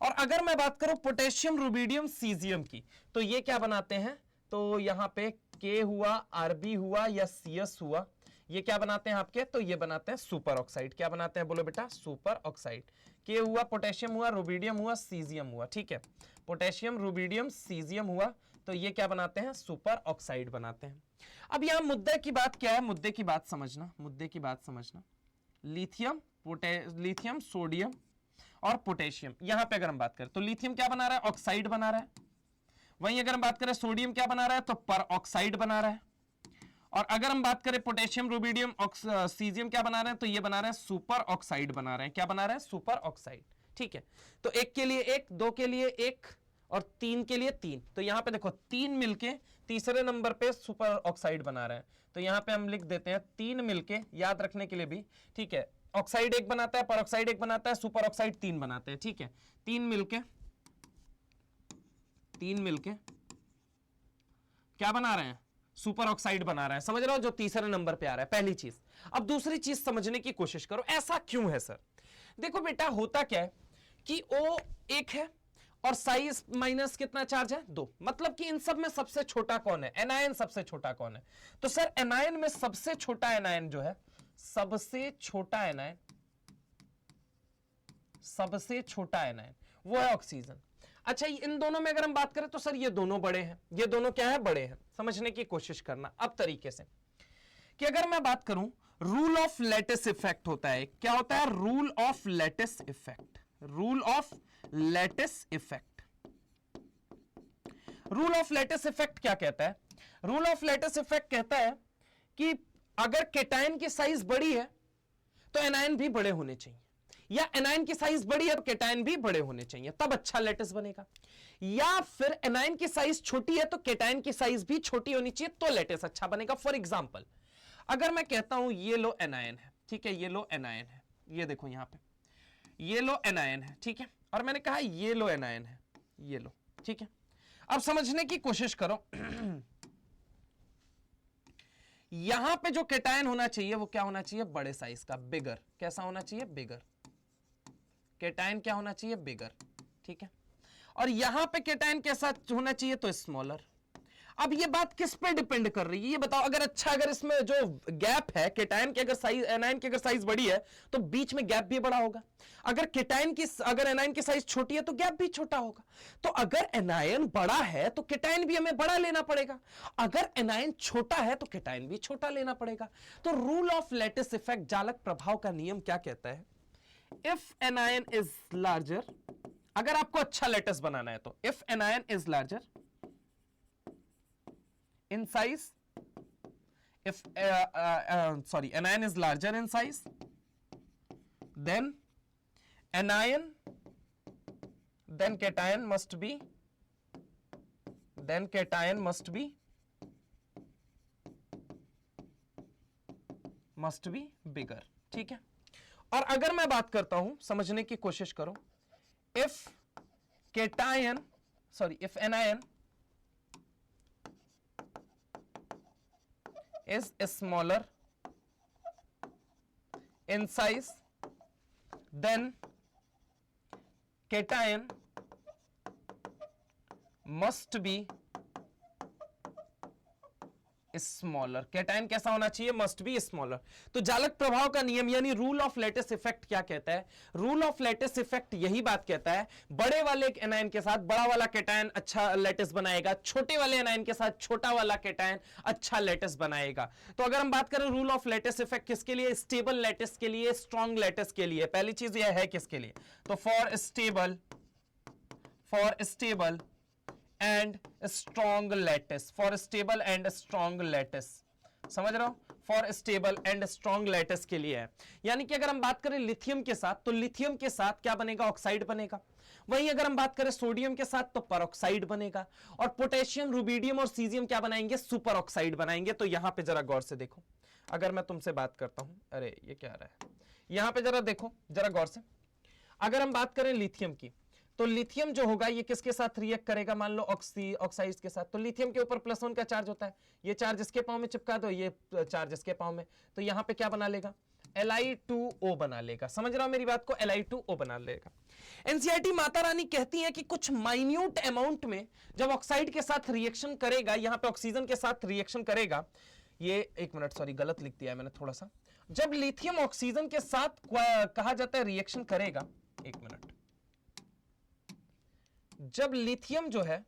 [SPEAKER 1] और अगर मैं बात करूं पोटेशियम, रुबिडियम, सीजियम की, तो ये क्या बनाते हैं? तो यहां पे के हुआ, आरबी हुआ, या सीएस हुआ, ये क्या बनाते हैं आपके? तो ये बनाते हैं सुपर ऑक्साइड। क्या बनाते हैं? बोलो बेटा, सुपर ऑक्साइड। के हुआ, पोटेशियम हुआ, रुबिडियम हुआ, सीजियम हुआ, ठीक है। पोटेशियम, रुबिडियम, सीजियम हुआ, तो ये क्या बनाते हैं? सुपर ऑक्साइड बनाते हैं। अब यहां मुद्दे की बात क्या है? मुद्दे की बात समझना, मुद्दे की बात समझना। लिथियम, लिथियम, सोडियम और पोटेशियम, यहां पे अगर हम बात करें तो लिथियम क्या बना रहा है? ऑक्साइड बना रहा है। वहीं अगर हम बात करें सोडियम क्या बना रहा है? तो पर ऑक्साइड बना रहा है। और अगर हम बात करें पोटेशियम, रुबिडियम, सीजियम क्या बना रहे हैं? तो ये बना रहे हैं सुपर ऑक्साइड बना रहे हैं। क्या बना रहे हैं? सुपर ऑक्साइड, ठीक है। तो एक के लिए एक, दो के लिए एक, और तीन के लिए तीन। तो यहां पे देखो तीन मिलके तीसरे नंबर पे सुपर ऑक्साइड बना रहे हैं। तो यहां पे हम लिख देते हैं तीन मिलके, याद रखने के लिए भी, ठीक है। ऑक्साइड एक बनाता है, पर ऑक्साइड एक बनाता है, सुपर ऑक्साइड तीन बनाते हैं, ठीक है। तीन मिलके क्या बना रहे हैं? सुपर ऑक्साइड बना रहे हैं। समझ रहे हो? जो तीसरे नंबर पे आ रहा है, पहली चीज। अब दूसरी चीज समझने की कोशिश करो, ऐसा क्यों है सर? देखो बेटा होता क्या है कि O एक है और साइज माइनस कितना चार्ज है? 2। मतलब कि इन सब में सबसे छोटा कौन है? एनायन सबसे छोटा कौन है? तो सर एनायन में सबसे छोटा एनायन जो है, सबसे छोटा एनायन, सबसे छोटा एनायन वो है ऑक्सीजन। अच्छा, इन दोनों में अगर हम बात करें तो सर ये दोनों बड़े हैं। ये दोनों क्या है? बड़े हैं। समझने की कोशिश करना अब तरीके से, कि अगर मैं बात करूं रूल ऑफ लैटिस इफेक्ट होता है। क्या होता है? Rule of lattice effect. Rule of lattice effect. Rule of lattice effect क्या कहता है? रूल ऑफ लैटिस इफेक्ट कहता है कि अगर केटायन की साइज बड़ी है तो एनायन भी बड़े होने चाहिए, या एनायन की साइज बड़ी है तो केटायन भी बड़े होने चाहिए, तब अच्छा लैटिस बनेगा। या फिर एनायन की साइज छोटी है तो केटायन की साइज भी छोटी होनी चाहिए, तो लैटिस अच्छा बनेगा। फॉर एग्जांपल, अगर मैं कहता हूं ये लो एनायन है, ठीक है, ये लो एनायन है, ये देखो यहां पे ये लो एनायन है, ठीक है, और मैंने कहा ये लो एनायन है, ये लो, ठीक है। अब समझने की कोशिश करो यहां पे जो केटायन होना चाहिए वो क्या होना चाहिए? बड़े साइज का, बिगर। कैसा होना चाहिए? बिगर। केटायन क्या होना चाहिए? बिगर, ठीक है। और यहां पे केटायन कैसा होना चाहिए? तो स्मॉलर। अब ये बात किस पे डिपेंड कर रही है ये बताओ। अगर अच्छा, अगर इसमें जो गैप है केटायन की, अगर साइज एनायन की अगर साइज बड़ी है तो बीच में गैप भी बड़ा होगा। अगर केटायन की, अगर एनायन की साइज छोटी है तो गैप भी छोटा होगा। तो अगर एनायन बड़ा है तो केटायन भी हमें बड़ा लेना पड़ेगा, अगर एनायन छोटा है तो केटायन भी छोटा लेना पड़ेगा। तो रूल ऑफ लैटिस इफेक्ट, जालक प्रभाव का नियम क्या कहता है? इफ एनायन इज लार्जर, अगर आपको अच्छा लैटिस बनाना है तो if anion is larger in size, if anion is larger in size, then anion, then cation must be bigger। ठीक है। और अगर मैं बात करता हूं, समझने की कोशिश करो, if anion is smaller in size, then cation must be smaller. Cation कैसा होना चाहिए? Must be smaller. तो जालक प्रभाव का नियम यानी रूल ऑफ लैटिस इफेक्ट क्या कहता है? रूल ऑफ लैटिस इफेक्ट यही बात कहता है, बड़े वाले एनायन के साथ बड़ा वाला कैटायन अच्छा लैटिस बनाएगा, छोटे वाले एनायन के साथ छोटा वाला कैटायन अच्छा लैटिस बनाएगा। तो अगर हम बात करें रूल ऑफ लैटिस इफेक्ट किसके लिए? स्टेबल लैटिस के लिए, स्ट्रॉन्ग लैटिस के लिए। पहली चीज यह है किसके लिए? तो for stable and strong lattice, for stable and strong lattice, समझ रहे हो? For stable and strong lattice के लिए है। यानी कि अगर हम बात करें लिथियम के साथ, तो लिथियम के साथ क्या बनेगा? ऑक्साइड बनेगा। वहीं अगर हम बात करें सोडियम के साथ तो परऑक्साइड बनेगा। और पोटेशियम, रुबिडियम और सीजियम क्या बनाएंगे? सुपर ऑक्साइड बनाएंगे। तो यहां पे जरा गौर से देखो, अगर मैं तुमसे बात करता हूं, अरे ये क्या आ रहा है, यहां पे जरा देखो, जरा गौर से। अगर हम बात करें लिथियम की, तो लिथियम जो होगा ये किसके साथ रिएक्ट करेगा? मान लो ऑक्साइड के साथ। तो लिथियम के ऊपर +1 का चार्ज होता है, ये चार्ज इसके पांव में चिपका दो, ये चार्ज इसके पांव में, तो यहां पे क्या बना लेगा? Li2O बना लेगा। समझ रहा हो मेरी बात को? Li2O बना लेगा। एनसीईआरटी माता रानी कहती है कि कुछ माइन्यूट अमाउंट में जब ऑक्साइड के साथ रिएक्शन करेगा, यहां पे ऑक्सीजन के साथ रिएक्शन करेगा, ये एक मिनट, सॉरी गलत लिख दिया है मैंने थोड़ा सा। जब लिथियम ऑक्सीजन के साथ कहा जाता है रिएक्शन करेगा, एक मिनट, जब लिथियम जो है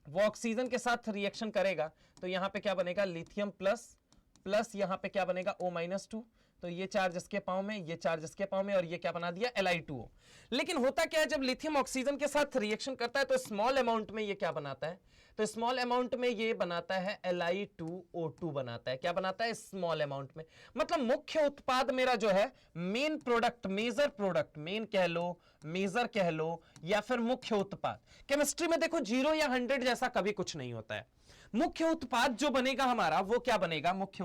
[SPEAKER 1] वो ऑक्सीजन के साथ रिएक्शन करेगा तो यहां पे क्या बनेगा? लिथियम प्लस यहां पे क्या बनेगा? O-2। तो ये चार्ज इसके पांव में, ये चार्ज इसके पांव में, और ये क्या बना दिया? Li2O। लेकिन होता क्या है, जब लिथियम ऑक्सीजन के साथ रिएक्शन करता है तो स्मॉल अमाउंट में ये क्या बनाता है? तो स्मॉल अमाउंट में ये बनाता है Li2O2 बनाता है। क्या बनाता है? स्मॉल अमाउंट में। मतलब मुख्य उत्पाद मेरा जो है, main product, major product, main कह लो, मेजर कह लो, या फिर मुख्य उत्पाद। केमिस्ट्री में देखो 0 या 100 जैसा कभी कुछ नहीं होता है। मुख्य उत्पाद जो बनेगा हमारा, वो क्या बनेगा? मुख्य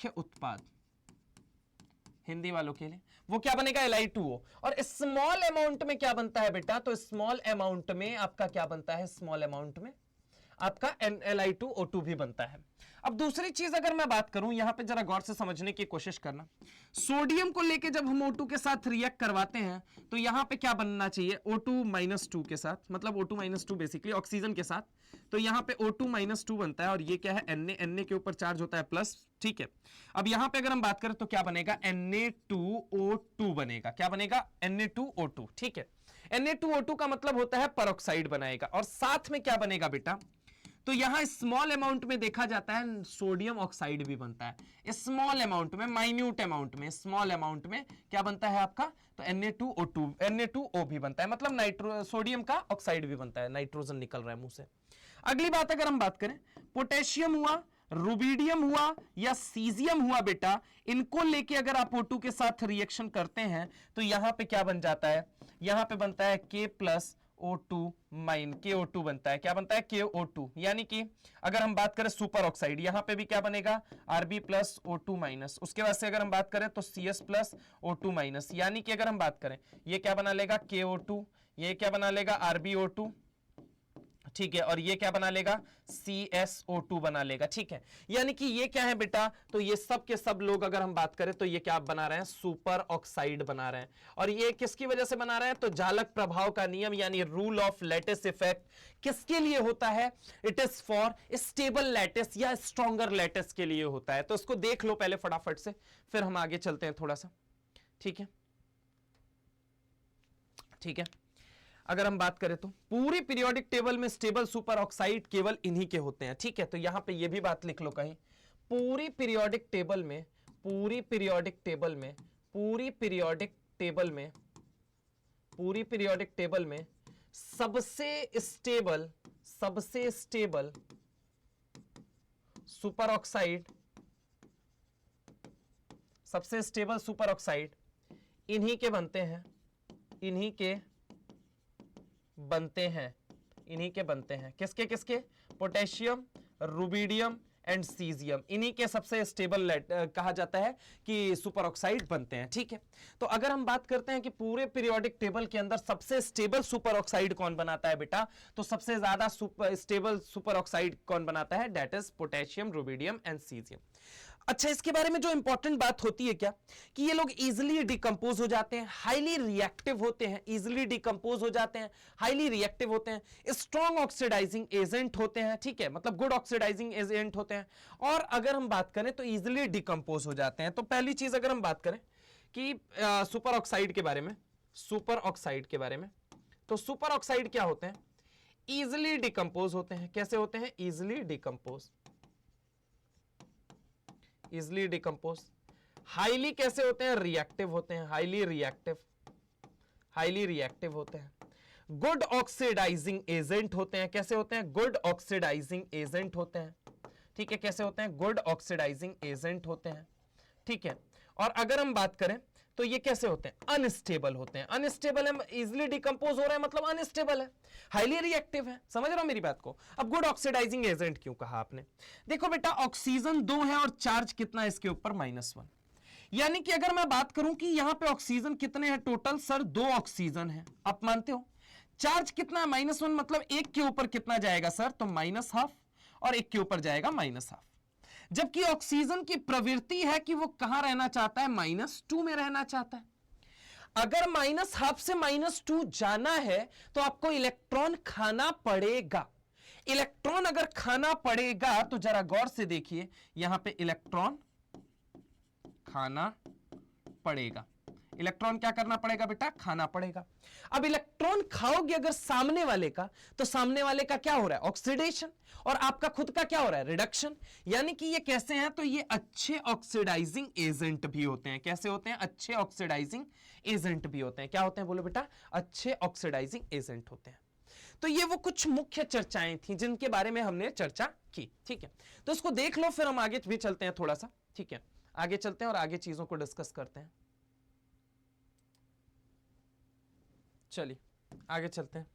[SPEAKER 1] उत्पाद हिंदी वालों के लिए वो क्या बनेगा? Li2O। और स्मॉल अमाउंट में क्या बनता है बेटा? तो स्मॉल अमाउंट में आपका क्या बनता है? स्मॉल अमाउंट में आपका Li2O2 भी बनता है। अब दूसरी चीज अगर मैं बात करूं, यहां पे जरा गौर से समझने की कोशिश करना। सोडियम को लेके जब हम O2 के साथ रिएक्ट करवाते हैं तो यहां पे क्या बनना चाहिए? O2-2 के साथ, मतलब O2-2 बेसिकली ऑक्सीजन के साथ। तो यहां पे O2-2 बनता है, और ये क्या है? Na के ऊपर चार्ज होता है प्लस। ठीक है, अब यहां पे अगर हम बात करें तो क्या बनेगा? Na2O2 बनेगा। क्या बनेगा? Na2O2। ठीक है, Na2O2 का मतलब होता है परऑक्साइड बनाएगा। और साथ में क्या बनेगा बेटा? तो यहां स्मॉल अमाउंट में देखा जाता है सोडियम ऑक्साइड भी बनता है। स्मॉल अमाउंट में, माइन्यूट अमाउंट में, स्मॉल अमाउंट में क्या बनता है आपका? तो Na2O भी बनता है, मतलब सोडियम का ऑक्साइड भी बनता है। नाइट्रोजन निकल रहा है मुंह से। अगली बात अगर हम बात करें, पोटेशियम हुआ, रुबिडियम हुआ या सीजियम हुआ बेटा, इनको लेके अगर आप O2 के साथ रिएक्शन करते हैं तो यहां पे क्या बन जाता है? यहां पे बनता है KO2 बनता है। क्या बनता है? KO2। यानी कि अगर हम बात करें सुपर ऑक्साइड, यहां पे भी क्या बनेगा? Rb+O2-। उसके बाद से अगर हम बात करें तो CS+O2-। यानी कि अगर हम बात करें, ये क्या बना लेगा? KO2, ये क्या बना लेगा? RbO2। ठीक है, और ये क्या बना लेगा, CSO2 बना लेगा। ठीक है, यानी कि ये क्या है बेटा, तो ये सब के सब लोग अगर हम बात करें तो ये क्या बना रहे हैं, सुपर ऑक्साइड बना रहे हैं। और ये किसकी वजह से बना रहे हैं, तो जालक प्रभाव का नियम यानी रूल ऑफ लैटिस इफेक्ट किसके लिए होता है, it is for stable lattice या स्ट्रॉन्गर लैटिस के लिए होता है। तो इसको देख लो पहले फटाफट से, फिर हम आगे चलते हैं थोड़ा सा। ठीक है, ठीक है, अगर हम बात करें तो पूरी पीरियोडिक टेबल में स्टेबल सुपर ऑक्साइड केवल इन्हीं के होते हैं। ठीक है, तो यहां पे ये भी बात लिख लो कहीं, पूरी पीरियोडिक टेबल में, पूरी पीरियोडिक टेबल में, पूरी पीरियोडिक टेबल में, पूरी पीरियोडिक टेबल में सबसे स्टेबल, सबसे स्टेबल सुपर ऑक्साइड, सबसे स्टेबल सुपर ऑक्साइड इन्हीं के बनते हैं, इन्हीं के बनते हैं, इन्हीं के बनते हैं। किसके किसके, पोटेशियम, रुबिडियम एंड सीजियम, इन्हीं के सबसे स्टेबल कहा जाता है कि सुपर ऑक्साइड बनते हैं। ठीक है, तो अगर हम बात करते हैं कि पूरे पीरियोडिक टेबल के अंदर सबसे स्टेबल सुपर ऑक्साइड कौन बनाता है बेटा, तो सबसे ज्यादा स्टेबल सुपर ऑक्साइड कौन बनाता है, that is potassium, rubidium and caesium. अच्छा, इसके बारे में जो इंपॉर्टेंट बात होती है क्या, कि ये लोग इजिली डिकम्पोज हो जाते हैं, हाईली रिएक्टिव होते हैं, इजिली डिकम्पोज हो जाते हैं, हाईली रिएक्टिव होते हैं, स्ट्रॉन्ग ऑक्सीडाइजिंग एजेंट होते हैं। ठीक है, मतलब गुड ऑक्सीडाइजिंग एजेंट होते हैं, और अगर हम बात करें तो इजिली डिकम्पोज हो जाते हैं। तो पहली चीज अगर हम बात करें कि सुपर ऑक्साइड के बारे में, सुपर ऑक्साइड के बारे में, तो सुपर ऑक्साइड क्या होते हैं, इजिली डिकम्पोज होते हैं। कैसे होते हैं, easily decompose, easily decompose. Highly कैसे होते हैं, रिएक्टिव होते हैं, हाईली रिएक्टिव, हाईली रिएक्टिव होते हैं। गुड ऑक्सीडाइजिंग एजेंट होते हैं। कैसे होते हैं, गुड ऑक्सीडाइजिंग एजेंट होते हैं। ठीक है, कैसे होते हैं, गुड ऑक्सीडाइजिंग एजेंट होते हैं। ठीक है, और अगर हम बात करें तो ये कैसे होते हैं, अनस्टेबल होते हैं। अनस्टेबल है, इजिली डिकम्पोज हो रहा है मतलब अनस्टेबल है, हाईली रिएक्टिव है। समझ रहे हो मेरी बात को। अब गुड ऑक्सीडाइजिंग एजेंट क्यों कहा आपने, देखो बेटा ऑक्सीजन 2 है और चार्ज कितना है इसके ऊपर, -1। यानी कि अगर मैं बात करूं कि यहां पे ऑक्सीजन कितने हैं टोटल, सर 2 ऑक्सीजन है, आप मानते हो। चार्ज कितना है, -1, मतलब एक के ऊपर कितना जाएगा सर, तो -12, और एक के ऊपर जाएगा -12। जबकि ऑक्सीजन की प्रवृत्ति है कि वो कहां रहना चाहता है, -2 में रहना चाहता है। अगर -12 से -2 जाना है तो आपको इलेक्ट्रॉन खाना पड़ेगा। इलेक्ट्रॉन अगर खाना पड़ेगा तो जरा गौर से देखिए, यहां पे इलेक्ट्रॉन खाना पड़ेगा। इलेक्ट्रॉन क्या करना पड़ेगा बेटा, खाना पड़ेगा। अब इलेक्ट्रॉन खाओगे अगर सामने वाले का, तो सामने वाले का क्या हो रहा है, ऑक्सीडेशन, और आपका खुद का क्या हो रहा है, रिडक्शन। यानी कि ये कैसे हैं, तो ये अच्छे ऑक्सीडाइजिंग एजेंट भी होते हैं। कैसे होते हैं, अच्छे ऑक्सीडाइजिंग एजेंट भी होते हैं। क्या होते हैं बोलो बेटा, अच्छे ऑक्सीडाइजिंग एजेंट होते हैं। तो ये वो कुछ मुख्य चर्चाएं थी जिनके बारे में हमने चर्चा की। ठीक है, तो इसको देख लो, फिर हम आगे भी चलते हैं थोड़ा सा। ठीक है, आगे चलते हैं और आगे चीजों को डिस्कस करते हैं। चलिए आगे चलते हैं।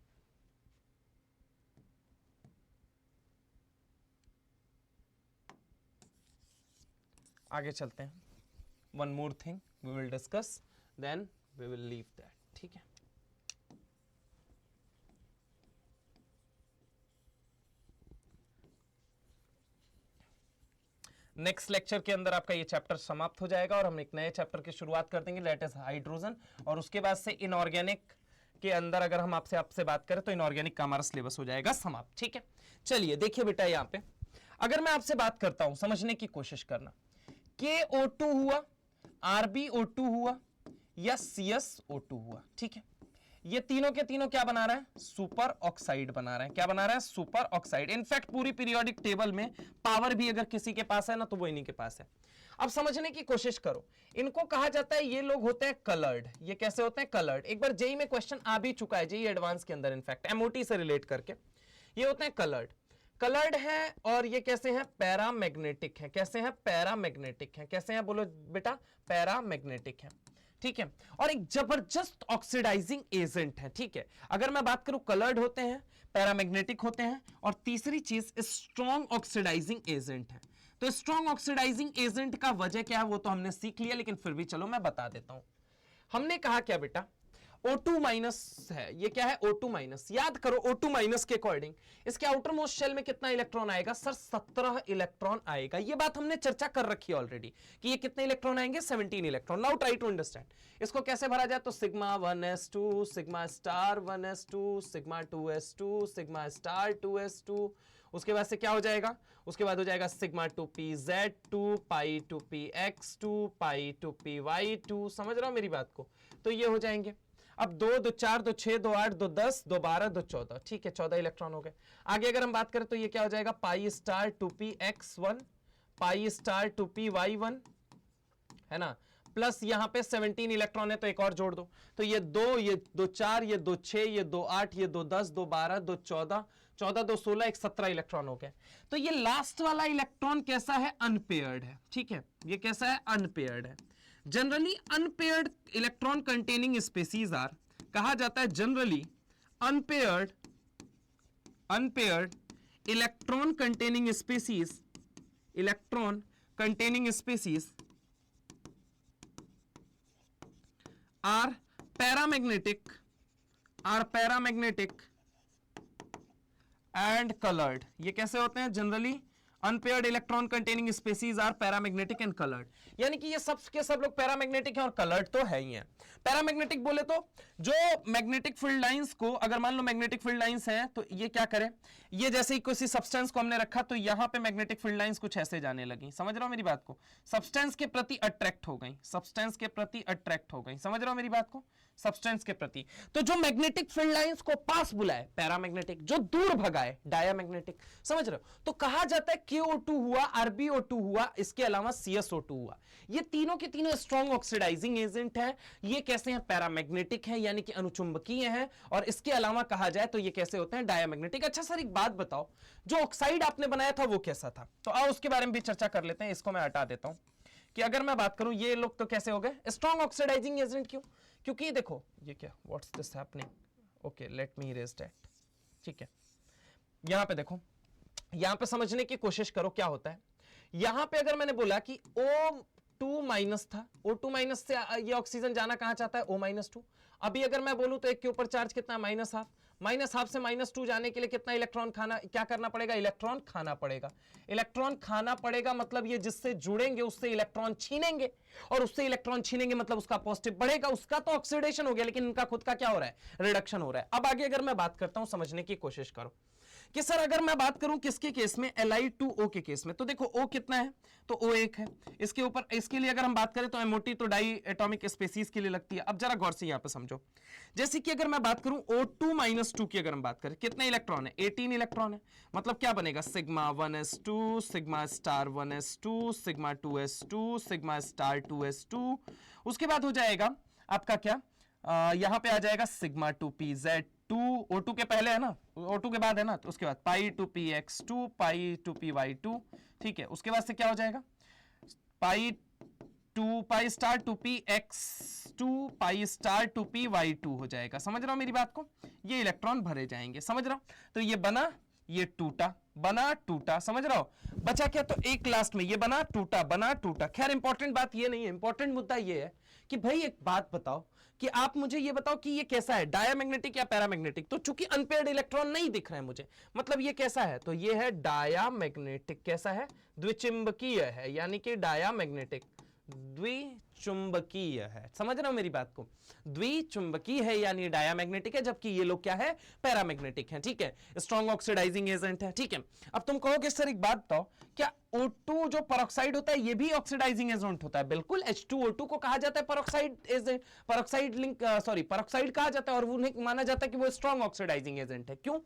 [SPEAKER 1] आगे चलते हैं। One more thing we will discuss, then we will leave that. ठीक है, नेक्स्ट लेक्चर के अंदर आपका ये चैप्टर समाप्त हो जाएगा और हम एक नए चैप्टर की शुरुआत कर देंगे, दैट इज हाइड्रोजन। और उसके बाद से इनऑर्गेनिक के अंदर अगर हम आपसे बात करें तो इनऑर्गेनिक का हमारा सिलेबस हो जाएगा समाप्त। ठीक है, चलिए देखिए बेटा, यहां पे अगर मैं आपसे बात करता हूं, समझने की कोशिश करना, KO2 हुआ, RbO2 हुआ या CSO2 हुआ। ठीक है, ये तीनों के तीनों क्या बना रहे हैं, सुपर ऑक्साइड बना रहे हैं। क्या बना रहे हैं, सुपर ऑक्साइड। इनफैक्ट पूरी पीरियोडिक टेबल में पावर भी अगर किसी के पास है ना, तो वो इन्हीं के पास है। अब समझने की कोशिश करो, इनको कहा जाता है, ये लोग होते हैं कलर्ड। ये कैसे होते हैं, कलर्ड। एक बार जेई में क्वेश्चन आ भी चुका है, जेई एडवांस के अंदर, इनफैक्ट एमओटी से रिलेट करके। ये होते हैं कलर्ड, कलर्ड है। और ये कैसे हैं, पैरामैग्नेटिक है। कैसे हैं, पैरामैग्नेटिक है। कैसे हैं बोलो बेटा, पैरामैग्नेटिक है। ठीक है, और एक जबरदस्त ऑक्सीडाइजिंग एजेंट है। ठीक है, अगर मैं बात करूं, कलर्ड होते हैं, पैरामैग्नेटिक होते हैं, और तीसरी चीज स्ट्रॉन्ग ऑक्सीडाइजिंग एजेंट है। तो स्ट्रॉन्ग ऑक्सीडाइजिंग एजेंट का वजह क्या है वो तो हमने सीख लिया, लेकिन फिर भी चलो मैं बता देता हूं। हमने कहा क्या बेटा, O2 माइनस है, ये क्या है O2 माइनस। याद करो O2 माइनस के अकॉर्डिंग इसके आउटर मोस्ट शेल में कितना इलेक्ट्रॉन आएगा सर, 17 इलेक्ट्रॉन आएगा। ये बात हमने चर्चा कर रखी है ऑलरेडी कि ये कितने इलेक्ट्रॉन आएंगे, 17 electron. Now try to understand इसको कैसे भरा जाए। तो sigma 1s2 sigma star 1s2 sigma 2s2 sigma star 2s2, उसके बाद से क्या हो जाएगा, उसके बाद हो जाएगा सिग्मा 2pz2 पाई 2px2 पाई 2py2। समझ रहा हो मेरी बात को। तो ये हो जाएंगे। अब 2 2 4 2 6 2 8 2 10 2 12 2 14, ठीक है 14 इलेक्ट्रॉन हो गए। आगे अगर हम बात करें तो ये क्या हो जाएगा, pi star 2px1 pi star 2py1 है ना, प्लस यहां पे 17 इलेक्ट्रॉन है तो एक और जोड़ दो। तो ये 2 4 ये 2 6 ये 2 8 ये 2 10 2 12 2 14 14 2 16 एक 17 इलेक्ट्रॉन हो गए। तो ये लास्ट वाला इलेक्ट्रॉन कैसा है, अनपेयर्ड है। ठीक है, ये कैसा है, अनपेयर्ड है। Generally unpaired electron containing species are, कहा जाता है generally unpaired electron containing species are paramagnetic and colored। ये कैसे होते हैं, generally unpaired electron containing species are paramagnetic and coloured. यानी कि ये सब के सब लोग पैरामैग्नेटिक हैं और कलर्ड तो है ही है। पैरामैग्नेटिक बोले तो जो मैग्नेटिक फील्ड लाइंस को, अगर मान लो मैग्नेटिक फील्ड लाइंस हैं तो ये क्या करे, ये जैसे ही किसी सब्सटेंस को हमने रखा तो यहां पे मैग्नेटिक फील्ड लाइंस कुछ ऐसे जाने लगी। समझ रहे हो मेरी बात को, सब्सटेंस के प्रति अट्रैक्ट हो गई, समझ रहे हो मेरी बात को, सब्सटेंस के प्रति। तो जो मैग्नेटिक फील्ड लाइंस को पास बुलाए पैरामैग्नेटिक, जो दूर भगाए डायामैग्नेटिक। समझ रहे हो, तो कहा जाता है KO2 हुआ, RbO2 हुआ, इसके अलावा CSO2 हुआ। ये तीनों के तीनों स्ट्रॉन्ग ऑक्सीडाइजिंग एजेंट है। ये कैसे हैं, पैरामैग्नेटिक है यानी कि अनुचुंबकीय है। और इसके अलावा कहा जाए तो ये कैसे होते हैं, डायामैग्नेटिक। अच्छा सर एक बात बताओ, जो ऑक्साइड आपने बनाया था वो कैसा था, तो आओ उसके बारे में भी चर्चा कर लेते हैं। इसको मैं हटा देता हूं कि अगर मैं बात करूं ये लोग तो कैसे हो गए स्ट्रॉन्ग ऑक्सीडाइजिंग एजेंट। क्यों, क्योंकि देखो ये क्या, what's this happening, okay let me erase that. ठीक है, यहां पे देखो, यहां पे समझने की कोशिश करो क्या होता है। यहां पे अगर मैंने बोला कि O2 माइनस था, O2 माइनस से ये ऑक्सीजन जाना कहां चाहता है, O-2। अभी अगर मैं बोलूं तो एक के ऊपर चार्ज कितना है, -12। -12 से -2 जाने के लिए कितना इलेक्ट्रॉन क्या करना पड़ेगा, इलेक्ट्रॉन खाना पड़ेगा। इलेक्ट्रॉन खाना पड़ेगा मतलब ये जिससे जुड़ेंगे उससे इलेक्ट्रॉन छीनेंगे, और उससे इलेक्ट्रॉन छीनेंगे मतलब उसका पॉजिटिव बढ़ेगा। उसका तो ऑक्सीडेशन हो गया, लेकिन इनका खुद का क्या हो रहा है, रिडक्शन हो रहा है। अब आगे अगर मैं बात करता हूं, समझने की कोशिश करो कि सर अगर मैं बात करूं किसके केस में, Li2O के केस में, तो देखो O कितना है, तो O 1 है। इसके ऊपर, इसके लिए अगर हम बात करें तो MOT तो डाई एटॉमिक स्पीसीज के लिए लगती है। अब जरा गौर से यहां पे समझो, जैसे कि अगर मैं बात करूं O2-2 की अगर हम बात करें, कितने इलेक्ट्रॉन है, 18 इलेक्ट्रॉन है। मतलब क्या बनेगा, sigma 1s2 sigma star 1s2 sigma 2s2 sigma star 2s2। उसके बाद हो जाएगा आपका क्या, यहां पे आ जाएगा सिग्मा 2pz2, O2 के पहले है ना, O2 के बाद है ना, तो उसके बाद पाई 2px2 पाई 2py2। ठीक है, उसके बाद से क्या हो जाएगा, pi star 2px2 pi star 2py2 हो जाएगा। समझ रहा हो मेरी बात को, ये इलेक्ट्रॉन भरे जाएंगे। समझ रहा हो, तो ये बना, ये टूटा, बना टूटा। समझ रहा हो, बचा क्या, तो एक लास्ट में ये बना टूटा, बना टूटा। खैर इंपॉर्टेंट बात ये नहीं है, इंपॉर्टेंट मुद्दा ये है कि भाई एक बात बताओ कि आप मुझे ये बताओ कि ये कैसा है, डायामैग्नेटिक या पैरामैग्नेटिक। तो चूंकि अनपेयर्ड इलेक्ट्रॉन नहीं दिख रहे हैं मुझे, मतलब ये कैसा है, तो ये है डायामैग्नेटिक। कैसा है, द्विचुंबकीय है, यानी कि डायामैग्नेटिक, द्विचुंबकीय है। समझ रहे हो मेरी बात को, द्विचुंबकीय है यानी डायामैग्नेटिक है, जबकि ये लोग क्या है, पैरामैग्नेटिक है। ठीक है, स्ट्रॉन्ग ऑक्सीडाइजिंग एजेंट है। ठीक है, अब तुम कहोगे सर एक बात बताओ, क्या O2 जो पेरोक्साइड होता है ये भी ऑक्सीडाइजिंग एजेंट होता है? बिल्कुल, H2O2 को कहा जाता है peroxide agent, peroxide link, sorry peroxide कहा जाता है, और वो माना जाता है कि वो स्ट्रॉन्ग ऑक्सीडाइजिंग एजेंट है। क्यों,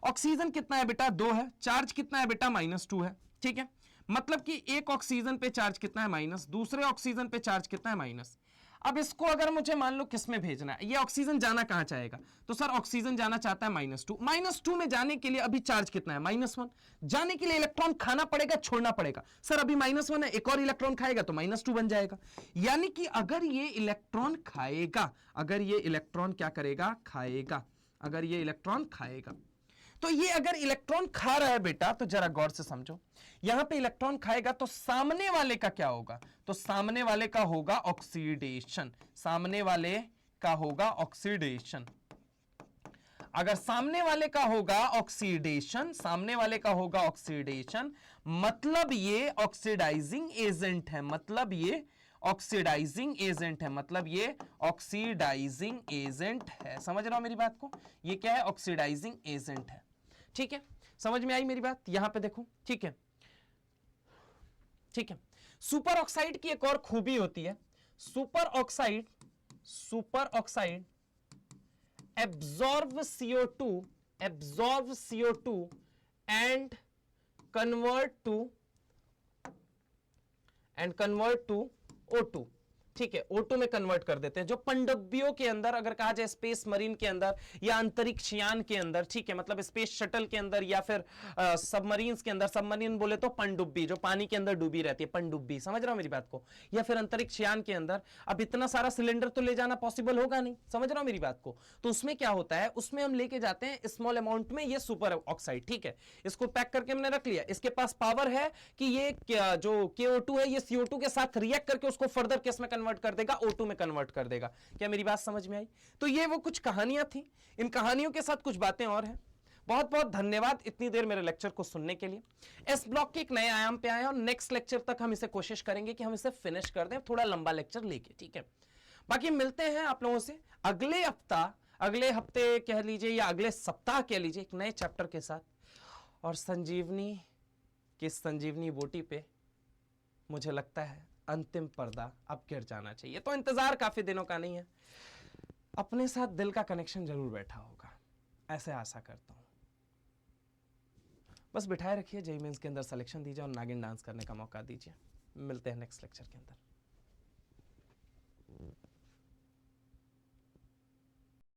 [SPEAKER 1] ऑक्सीजन कितना है बेटा, 2 है, चार्ज कितना है बेटा, -2 है। ठीक है, मतलब कि एक ऑक्सीजन पे चार्ज कितना है, माइनस, दूसरे ऑक्सीजन पे चार्ज कितना है, माइनस। अब इसको अगर मुझे मान लो किस में भेजना है, ये ऑक्सीजन जाना कहां चाहेगा, तो सर ऑक्सीजन जाना चाहता है -2। -2 में जाने के लिए अभी चार्ज कितना है, -1। जाने के लिए इलेक्ट्रॉन खाना पड़ेगा, छोड़ना पड़ेगा। सर अभी -1 है, एक और इलेक्ट्रॉन खाएगा तो -2 बन जाएगा। यानी कि अगर ये इलेक्ट्रॉन खाएगा, अगर ये इलेक्ट्रॉन क्या करेगा, खाएगा, अगर ये इलेक्ट्रॉन खाएगा, तो ये अगर इलेक्ट्रॉन खा रहा है बेटा, तो जरा गौर से समझो, यहां पे इलेक्ट्रॉन खाएगा तो सामने वाले का क्या होगा, तो सामने वाले का होगा ऑक्सीडेशन, सामने वाले का होगा ऑक्सीडेशन, अगर सामने वाले का होगा ऑक्सीडेशन, सामने वाले का होगा ऑक्सीडेशन, मतलब ये ऑक्सीडाइजिंग एजेंट है, मतलब ये ऑक्सीडाइजिंग एजेंट है, मतलब ये ऑक्सीडाइजिंग एजेंट है। समझ रहा हो मेरी बात को? ये क्या है? ऑक्सीडाइजिंग एजेंट है। ठीक है, समझ में आई मेरी बात? यहां पे देखो, ठीक है, ठीक है। सुपर ऑक्साइड की एक और खूबी होती है, super oxide, super oxide absorb CO2, absorb CO2 and convert to O2। ठीक है, O2 में कन्वर्ट कर देते हैं। जो पनडुब्बियों के अंदर, अगर कहा जाए स्पेस मरीन के अंदर या अंतरिक्ष यान के अंदर, ठीक है, मतलब स्पेस शटल के अंदर या फिर सबमरीन्स के अंदर, सबमरीन बोले तो पनडुब्बी जो पानी के अंदर डूबी रहती है, पनडुब्बी, समझ रहा हो मेरी बात को? या फिर अंतरिक्ष यान के अंदर, अब इतना सारा सिलेंडर तो ले जाना पॉसिबल होगा नहीं, समझ रहा हो मेरी बात को? तो उसमें क्या होता है, उसमें हम लेके जाते हैं स्मॉल अमाउंट में ये सुपर ऑक्साइड। ठीक है, इसको पैक करके हमने रख लिया, इसके पास पावर है कि ये जो KO2 है ये CO2 के साथ रिएक्ट करके उसको फर्दर केस में कन्वर्ट कर देगा, O2 में कन्वर्ट कर देगा। क्या मेरी बात समझ में आई? तो ये वो कुछ कहानियां थी, इन कहानियों के साथ कुछ बातें और हैं। बहुत बहुत धन्यवाद इतनी देर मेरे लेक्चर को सुनने के लिए। इस ब्लॉक के एक नए आयाम पे आए और नेक्स्ट लेक्चर तक हम इसे कोशिश करेंगे कि हम इसे फिनिश कर दें, थोड़ा लंबा लेक्चर लेके। ठीक है, बाकी मिलते हैं आप लोगों से अगले हफ्ते कह लीजिए या अगले सप्ताह कह लीजिए, एक नए चैप्टर के साथ। और संजीवनी की संजीवनी बूटी पे मुझे लगता है अंतिम पर्दा अब गिर जाना चाहिए। तो इंतजार काफी दिनों का नहीं है, अपने साथ दिल का कनेक्शन जरूर बैठा होगा, ऐसे आशा करता हूं। बस बिठाए रखिए, जेईई मेंस के अंदर सिलेक्शन दीजिए और नागिन डांस करने का मौका दीजिए। मिलते हैं नेक्स्ट लेक्चर के अंदर।